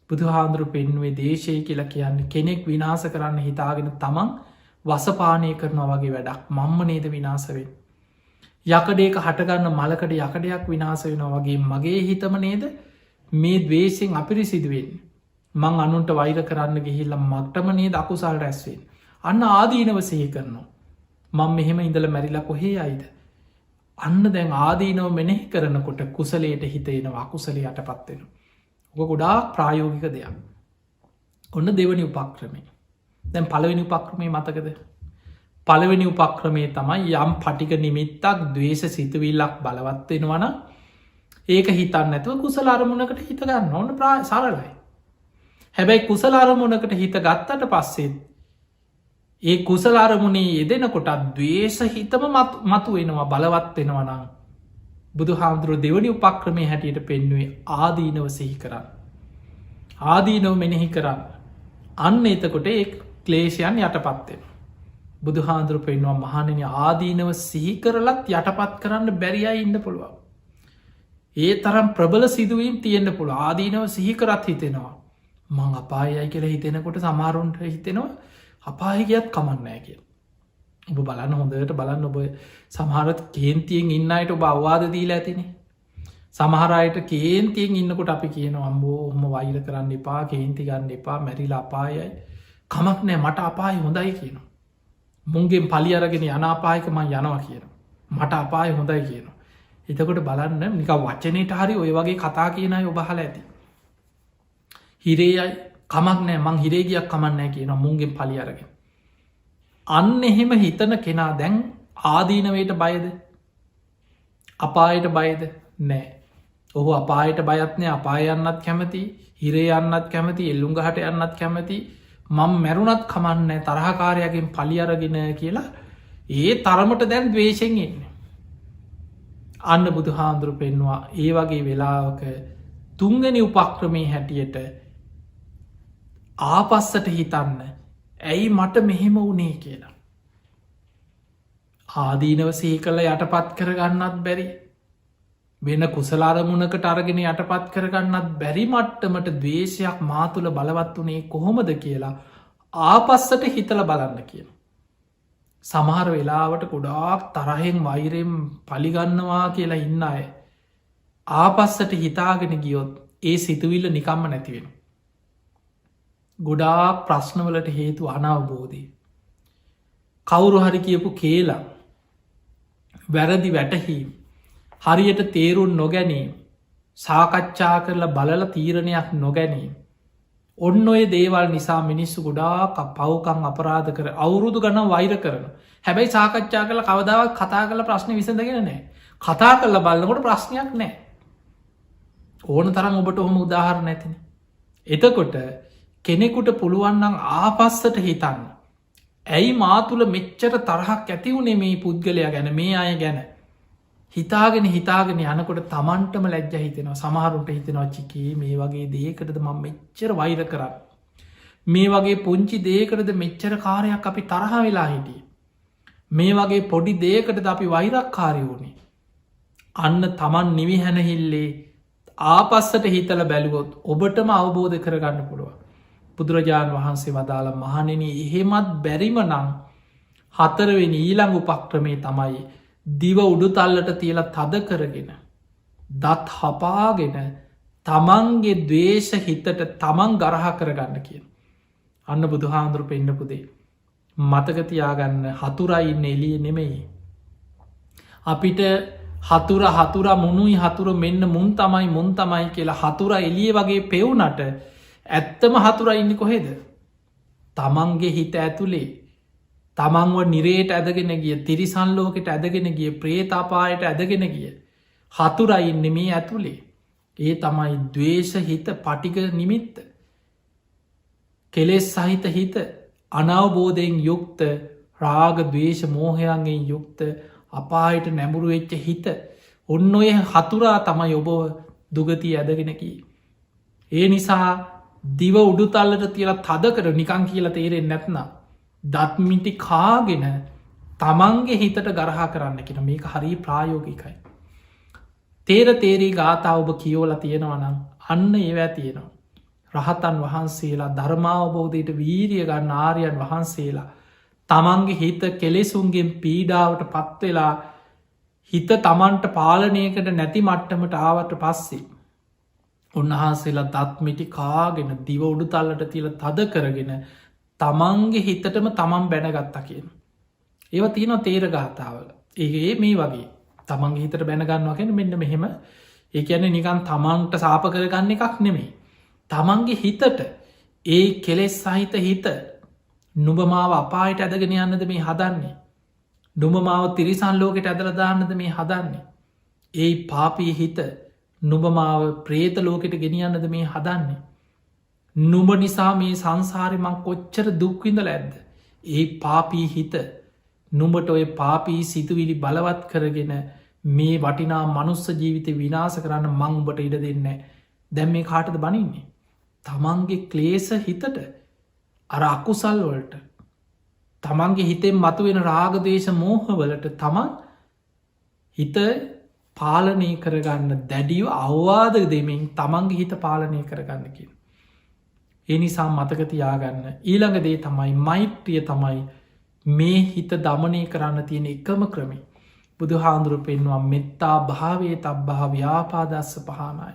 බුදු හාන්දුරු පෙන්වේ දේශය කියලා කියන්න කෙනෙක් විනාස කරන්න හිතාගෙන තමන් වසපානය කරනවා වගේ වැඩක් මම්ම නේද විනාසවෙන්. යකඩේක හටගන්න මලකට යකඩයක් විනාස වෙන වගේ මගේ හිතම නේද මේ දවේශෙන් අපිරි සිදුවෙන් මං අනුන්ට වෛර කරන්න ගිහිල්ල මක්ටම නේද අකුසල් රැස්වෙන්. අන්න ආදීනව සහි කරනවා. මං මෙහෙම ඉඳල මැරිලා කොහේ අයිද. අන්න දැන් ආදීනව මෙනෙහි කරනකොට කුසලයට හිතේනවා අකුසල යට පත්වෙන. ඔක ගොඩාක් ප්‍රායෝගික දෙයක්. ඔන්න දෙවනි උපක්‍රමය. දැන් පළවෙනි උපක්‍රමය මතකද. පළවෙනි උපක්‍රමය තමයි යම් පටික නිමිත්තක් දවේශ සිතුවිල්ලක් බලවත්වෙනවන ඒක හිතන්න ඇතුව කුසල අරමුණකට හිතගන්න ඕන ප්‍රා සරලයි. හැබැයි කුසල අරමුණකට හිත ගත්තට පස්සෙත් ඒ කුසල අරමුණේ යෙදෙනකොටත් දවේශ හිතම මතු වෙනවා බලවත් වෙනවනම් බුදු හාමුදුරුව දෙවනි උපක්‍රමය හැටියට පෙන්නුවේ ආදීනව සිහි කරන්න. ආදීනව මෙනෙහි කරන්න. අන්න එතකොට ඒ ක්ලේෂයන් යටපත්වෙන. බුදු හාන්දුරු පෙන්වා මහණනි ආදීනව සිහි කරලත් යටපත් කරන්න බැරියයි ඉන්න පුළුවන්. ඒ තරම් ප්‍රබල සිදුවීම් තියෙන්න්න පුළ ආදීනව සිහිකරත් හිතෙනවා. මං අපායයි කියලා හිතෙනකොට සමාරුන්ට හිතෙනවා අපාහිගත් කමන්නෑ කිය. ඔබ බලන්න හොඳට බලන්න ඔබ සමහරත් කේන්තියෙන් ඉන්න අයට ඔබ අවවාද දීල ඇතිනේ. සමහරයට කේන්තියෙන් ඉන්නකොට අපි කියන අම්බෝ හොම වෛර කරන්න එපා කේන්ති ගන්න එපා මැරිලා අපායයි කමක් නෑ මට අපායි හොඳයි කියනවා. මුන්ගේ පලි අරගෙන යනාපායක මං යනවා කියන. මට අපාය හොඳයි කියනවා. එතකොට බලන්න නික වචනයට හරි ඔය වගේ කතා කියනයි ඔබහල ඇති. හිරේයයි කමක් නෑ මං හිරේගයක් කමන්නෑ කියන මුන්ගෙන් පලි අරගෙන. අන්න එහෙම හිතන කෙනා දැන් ආදීනවයට බයද අපායට බයද නෑ. ඔහු අපායට බයත්නය අපායන්නත් කැමති හිරේ යන්නත් කැමති එල්ලුංගහට යන්නත් කැමති මං මැරුණත් කමන්න තරහකාරයගෙන් පලි අරගෙන කියලා ඒ තරමට දැන් දවේශෙන් එන්න. අන්න බුදු හාන්දුරු පෙන්වා ඒ වගේ වෙලාවක තුංගනි උපක්‍රමය හැටියට ආපස්සට හිතන්න ඇයි මට මෙහෙම වුණේ කියලා. ආදීනව සහි කළ යටපත් කරගන්නත් බැරි වෙන කුසලාරමුණකට අරගෙන යටපත් කරගන්නත් බැරි මට්ටමට දවේශයක් මාතුළ බලවත් වනේ කොහොමද කියලා ආපස්සට හිතල බලන්න කියන. සමහර වෙලාවට ගොඩාක් තරහෙන් වෛරෙන් පලිගන්නවා කියලා ඉන්න අය ආපස්සට හිතාගෙන ගියොත් ඒ සිතුවිල්ල නිකම්ම නැතිවෙන. ගොඩාක් ප්‍රශ්නවලට හේතු අනවබෝධී. කවුරු හරි කියපු කියලා වැරදි වැටහීම් හරියට තේරුන් නොගැනීම් සාකච්ඡා කරලා බලල තීරණයක් නොගැනීම්. ඔන්න ඔය දේවල් නිසා මිනිස්සු ගොඩාක් පවකං අපරාධ කර අවුරුදු ගන්න වෛර කරන. හැබැයි සාකච්ඡා කල කවදාවක් කතා කල ප්‍රශ්න විසඳගෙන නෑ. කතා කරල බලන්නකොට ප්‍රශ්නයක් නෑ. ඕන තරම් ඔබට ඔහොම උදාහර නැතින. එතකොට කෙනෙකුට පුළුවන්නන් ආපස්සට හිතන්න. ඇයි මාතුළ මෙච්චර තරහක් ඇතිවුණේ මේ පුද්ගලයා ගැන මේ අය ගැන. හිතාගෙන යනකොට තමන්ටම ලැජ්ජ හිතෙනවා සමහරුට හිතෙනවා චිකේ මේ වගේ දේකටද මං මෙච්චර වෛර කරන්න. මේ වගේ පුංචි දේකටද මෙච්චර කාරයක් අපි තරහ වෙලා හිටිය. මේ වගේ පොඩි දේකටද අපි වෛරක් කාරය වුණේ. අන්න තමන් නිවි හැනහිල්ලේ ආපස්සට හිතල බැලුවොත් ඔබටම අවබෝධ කරගන්න පුළුව. බුදුරජාණන් වහන්සේ වදාළ මහනෙන එහෙමත් බැරිම නං හතරවෙනි ඊළඟ උපක්‍රමේ තමයි දිව උඩුතල්ලට තියල තද කරගෙන දත් හපාගෙන තමන්ගේ දවේශ හිතට තමන් ගරහ කරගන්න කියන. අන්න බුදු හාමුදුරු පෙන්ඩපුදේ. මතකතියාගන්න හතුරයින්න එලිය නෙමෙයි. අපිට හතුර මුණුයි හතුර මෙන්න මුන් තමයි කියලා හතුර එලිය වගේ පෙවුනට ඇත්තම හතුර ඉන්න කොහෙද. තමන්ගේ හිත ඇතුළේ තමන්ව නිරේට ඇදගෙන ගිය තිරිසන්ලෝකට ඇදගෙන ගිය ප්‍රේතාපායට ඇදගෙන ගිය හතුරයින්න මේ ඇතුළේ ඒ තමයි දවේශ හිත පටික නිමිත්ත කෙලෙස් සහිත හිත අනවබෝධයෙන් යුක්ත රාග දවේශ මෝහයන්ගෙන් යුක්ත අපායට නැමුරු වෙච්ච හිත ඔන්න ඔය හතුරා තමයි ඔබ දුගති ඇදගෙනකි. ඒ නිසා දිව උඩුතල්ලට තියලා තද කර නිකං කියලා තේරෙන් නැත්නම් දත්මිටි කාගෙන තමන්ගේ හිතට ගරහා කරන්න කියෙන මේක හරි ප්‍රායෝගිකයි. තේර තේරී ගාථා ඔබ කියෝල තියෙනවනම් අන්න ඒවැ තියෙනවා. රහතන් වහන්සේලා ධර්මාවබෝධයට වීරිය ගන්න ආර්යන් වහන්සේලා තමන්ගේ හිත කෙලෙසුන්ගෙන් පීඩාවට පත්වෙලා හිත තමන්ට පාලනයකට නැති මට්ටමට ආවට පස්සේ උන්වහන්සේලා දත්මිටි කාගෙන දිව උඩු තල්ලට තිල තද කරගෙන තමන්ගේ හිතටම තමන් බැනගත්තා කියන. ඒව තියෙන තේර ගාථාවල ඒ මේ වගේ තමන්ගේ හිතට බැනගන්නවාගෙන මෙන්න මෙහෙම ඒ ඇන නිකන් තමන්ට සාප කරගන්න එකක් නෙමේ. තමන්ගේ හිතට ඒ කෙලෙස් සහිත හිත නුබමාව අපායට ඇදගෙන යන්නද මේ හදන්නේ. නුබමාව තිරිසන් ලෝකෙට ඇදලදාන්නද මේ හදන්නේ. ඒ පාපී හිත නුබමාව ප්‍රේත ලෝකෙට ගෙනියන්නද මේ හදන්නේ. නුඹ නිසා මේ සංසාරමං කොච්චර දුක්විඳල ඇද්ද. ඒ පාපී හිත නුඹට ඔය පාපී සිතුවිලි බලවත් කරගෙන මේ වටිනා මනුස්ස ජීවිත විනාස කරන්න මං උඹට ඉඩ දෙන්න දැම් මේ කාටද බනින්නේ. තමන්ගේ ක්ලේස හිතට අර අකුසල් වලට තමන්ගේ හිතෙන් මතුවෙන රාගදේශ මෝහවලට තමන් හිත පාලනය කරගන්න දැඩිව අවවාද දෙමින් තමන්ගේ හිත පාලනය කරගන්න කිය. ඒ නිසා මතකතියාගන්න ඊළඟ දේ තමයි මෛත්‍රිය තමයි මේ හිත දමනය කරන්න තියෙන එකම ක්‍රමේ. බුදු හාන්දුරු පෙන්වා මෙත්තා භාවේ තබ්බහ ව්‍යාපාදස්ස පහනයි.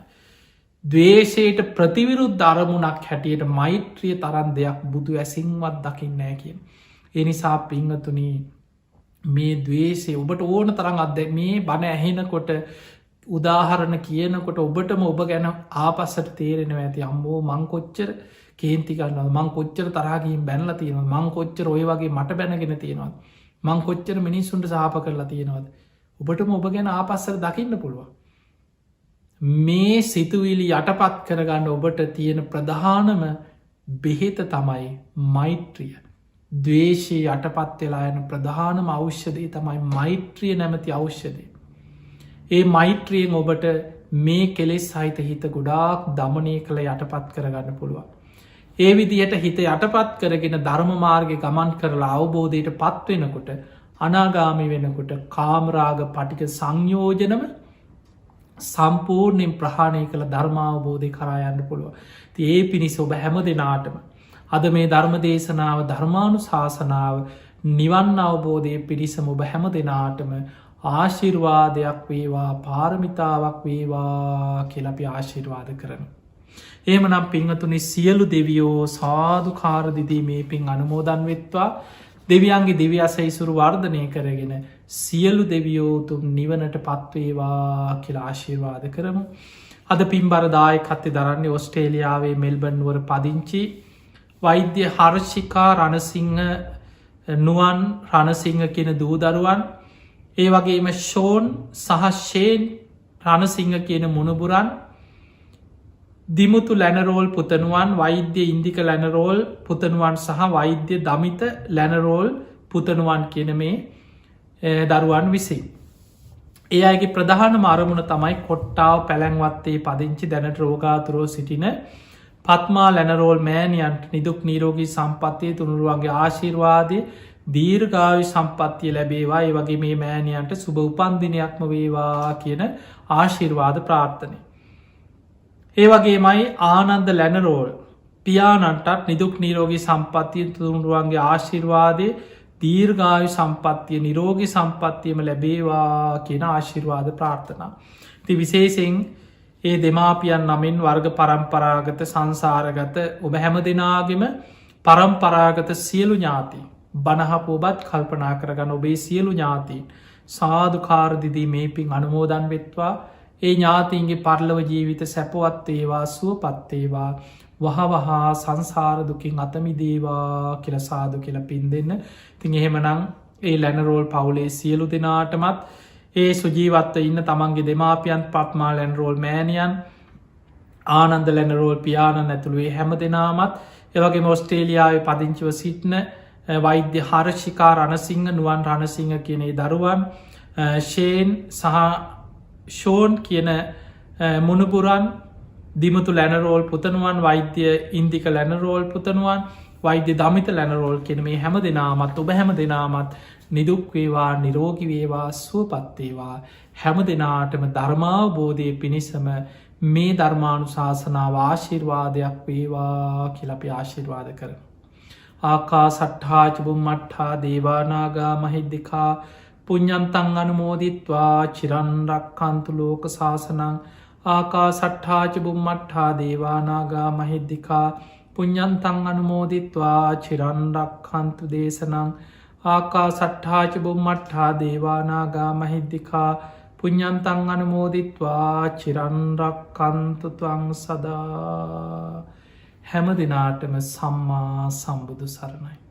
දවේශයට ප්‍රතිවිරුද් අරමුණක් හැටියට මෛත්‍රිය තරන් දෙයක් බුදු ඇසින්වත් දකිින් නෑ කියෙන්. එනිසා පිංහතුන මේ දවේශය ඔබට ඕන තරන් අද මේ බණ ඇහෙනකොට උදාහරණ කියනකොට ඔබටම ඔබ ගැන ආපස්සට තේරෙන ඇති අම්බෝ මංකොච්චර කේන්තිකන්න මං කොච්චර තරාගින් බැනල තියෙන මං කොච්චර ඔය වගේ මට බැනගෙන තියෙනවා මං කොච්චර මිනිස්සුන්ට සාප කරලා තියෙනවද ඔබටම ඔබ ගැන ආපස්සර දකින්න පුළුවන්. මේ සිතුවිලි යටපත් කරගන්න ඔබට තියෙන ප්‍රධානම බෙහෙත තමයි මෛත්‍රිය. දවේශයේ යටපත් වෙලා යන ප්‍රධානම අවශ්‍යදේ තමයි මෛත්‍රිය නැමති අවශ්‍යදේ. ඒ මෛත්‍රියෙන් ඔබට මේ කෙලෙස් සහිත හිත ගොඩාක් දමනය කළ යටපත් කරගන්න පුළුවන්. ඒ විදිහට හිත යටපත් කරගෙන ධර්ම මාර්ගය ගමන් කරලා අවබෝධයට පත්වෙනකොට අනාගාමි වෙනකොට කාමරාග පටික සංයෝජනම සම්පූර්ණයෙන් ප්‍රහාණය කළ ධර්මාවබෝධය කරායන්න පුළුව. ඒ පිණිස ඔබ හැම දෙනාටම අද මේ ධර්ම දේශනාව ධර්මානු ශාසනාව නිවන් අවබෝධය පිරිසම ඔබ හැම දෙනාටම ආශිර්වාදයක් වේවා පාරමිතාවක් වේවා කියලපි ආශිර්වාද කරන. ඒමනම් පිංහතුනි සියලු දෙවියෝ සාධකාරදිදී මේ පින් අනුමෝදන් වෙත්වා දෙවියන්ගේ දෙවියසයිසුරු වර්ධනය කරගෙන සියලු දෙවියෝතුම් නිවනට පත්වේවා කියලා ආශිර්වාද කරමු. අද පින්බරදාය කත්තෙ දරන්නේ ඔස්ට්‍රේලියාවේ මෙල්බන්නුවර පදිංචි වෛද්‍ය හර්ෂිකා රණසිංහ නුවන් රණසිංහ කියන දූදරුවන් ඒ වගේම ෂෝන් සහශයෙන් රණසිංහ කියන මුණබුරන් දිමුතු ලැනරෝල් පුතනුවන් වෛද්‍ය ඉන්දික ලැනරෝල් පුතනුවන් සහ වෛද්‍ය දමිත ලැනරෝල් පුතනුවන් කියන මේ දරුවන් විසින්. ඒ අයගේ ප්‍රධාන අරමුණ තමයි කොට්ටාව පැළැන්වත්තේ පදිංචි දැනට රෝගාතුරෝ සිටින පත්මා ලැනරෝල් මෑනියන්ට නිදුක් නීරෝගී සම්පත්තිය තුනුරුවන්ගේ ආශිර්වාදය දීර්ගාවි සම්පත්තිය ලැබේවා ඒ වගේ මේ මෑනියන්ට සුභ උපන්දිනයක්ම වේවා කියන ආශිර්වාද ප්‍රාර්ථනය. ඒ වගේමයි ආනන්ද ලැනරෝල් පියානන්ටත් නිදුක් නීරෝගී සම්පත්තිය තුරුරුවන්ගේ ආශිර්වාදය දීර්ගායු සම්පත්තිය නිරෝගි සම්පත්තියම ලැබේවා කියන ආශිර්වාද ප්‍රාර්ථනා. ති විශේසිෙන් ඒ දෙමාපියන් නමින් වර්ග පරම්පරාගත සංසාරගත ඔබ හැම දෙනාගෙම පරම්පරාගත සියලු ඥාති බණහපෝබත් කල්පනා කරගන්න ඔබේ සියලු ඥාතීන් සාධකාරදිදී මේ පින් අනුමෝදන් වෙත්වා ඒ ඥාතින්ගේ පරලව ජීවිත සැපවත්තේවා සුවපත්තේවා වහවහා සංසාරදුකින් අතමිදේවා කියල සාදු කියල පින් දෙන්න තින් එහෙමනං ඒ ලැනරෝල් පවුලේ සියලු දෙනාටමත් ඒ සුජීවත්ව ඉන්න තමන්ගේ දෙමාපියන් පත්මා ලැන්රෝල් මෑනියන් ආනන්ද ලැනරෝල් පියාණන් ඇතුළුවේ හැම දෙනාමත් එවගේ මෝස්ට්‍රේලියාව පදිංචිව සිට්න වෛද්‍ය හර්ෂිකා රණසිංහ නුවන් රණසිංහ කියනේ දරුවන් ෂේන් සහ ෂෝන් කියන මුණපුරන් දිමුතු ලැනරෝල් පුතනුවන් වෛද්‍ය ඉන්දික ලැනරෝල් පුතනුවන් වෛද්‍ය දමිත ලැනරෝල් කෙන මේ හැම දෙනාමත් ඔබ හැම දෙනාමත් නිදුක්වේවා නිරෝගි වේවා සුවපත්තේවා හැම දෙනාටම ධර්මාවබෝධය පිණිසම මේ ධර්මානු ශාසනාව ආශිර්වාදයක් වේවා කියලපි ආශිර්වාද කර. ආකා සට්හාචබුම් මට්හා දේවානාගා මහිද්දිකා පුඤ්ඥන්තන් අනුමෝදිත්වා චිරන්රක් කන්තු ලෝක ශාසනං ආකා සට්හාචබුම් මට්හා දේවානාගා මහිද්දිකා පුඤ්ඥන්තන් අනුමෝදිත්වා චිරන්රක් කන්තු දේශනං ආකා සට්හාචබුම් මට්හා දේවානාගා මහිද්දිකා පුඤ්ඥන්තන් අනුමෝදිත්වා චිරන්රක් කන්තුතුවං සදා හැම දිනාටම සම්මා සම්බුදු සරණයි.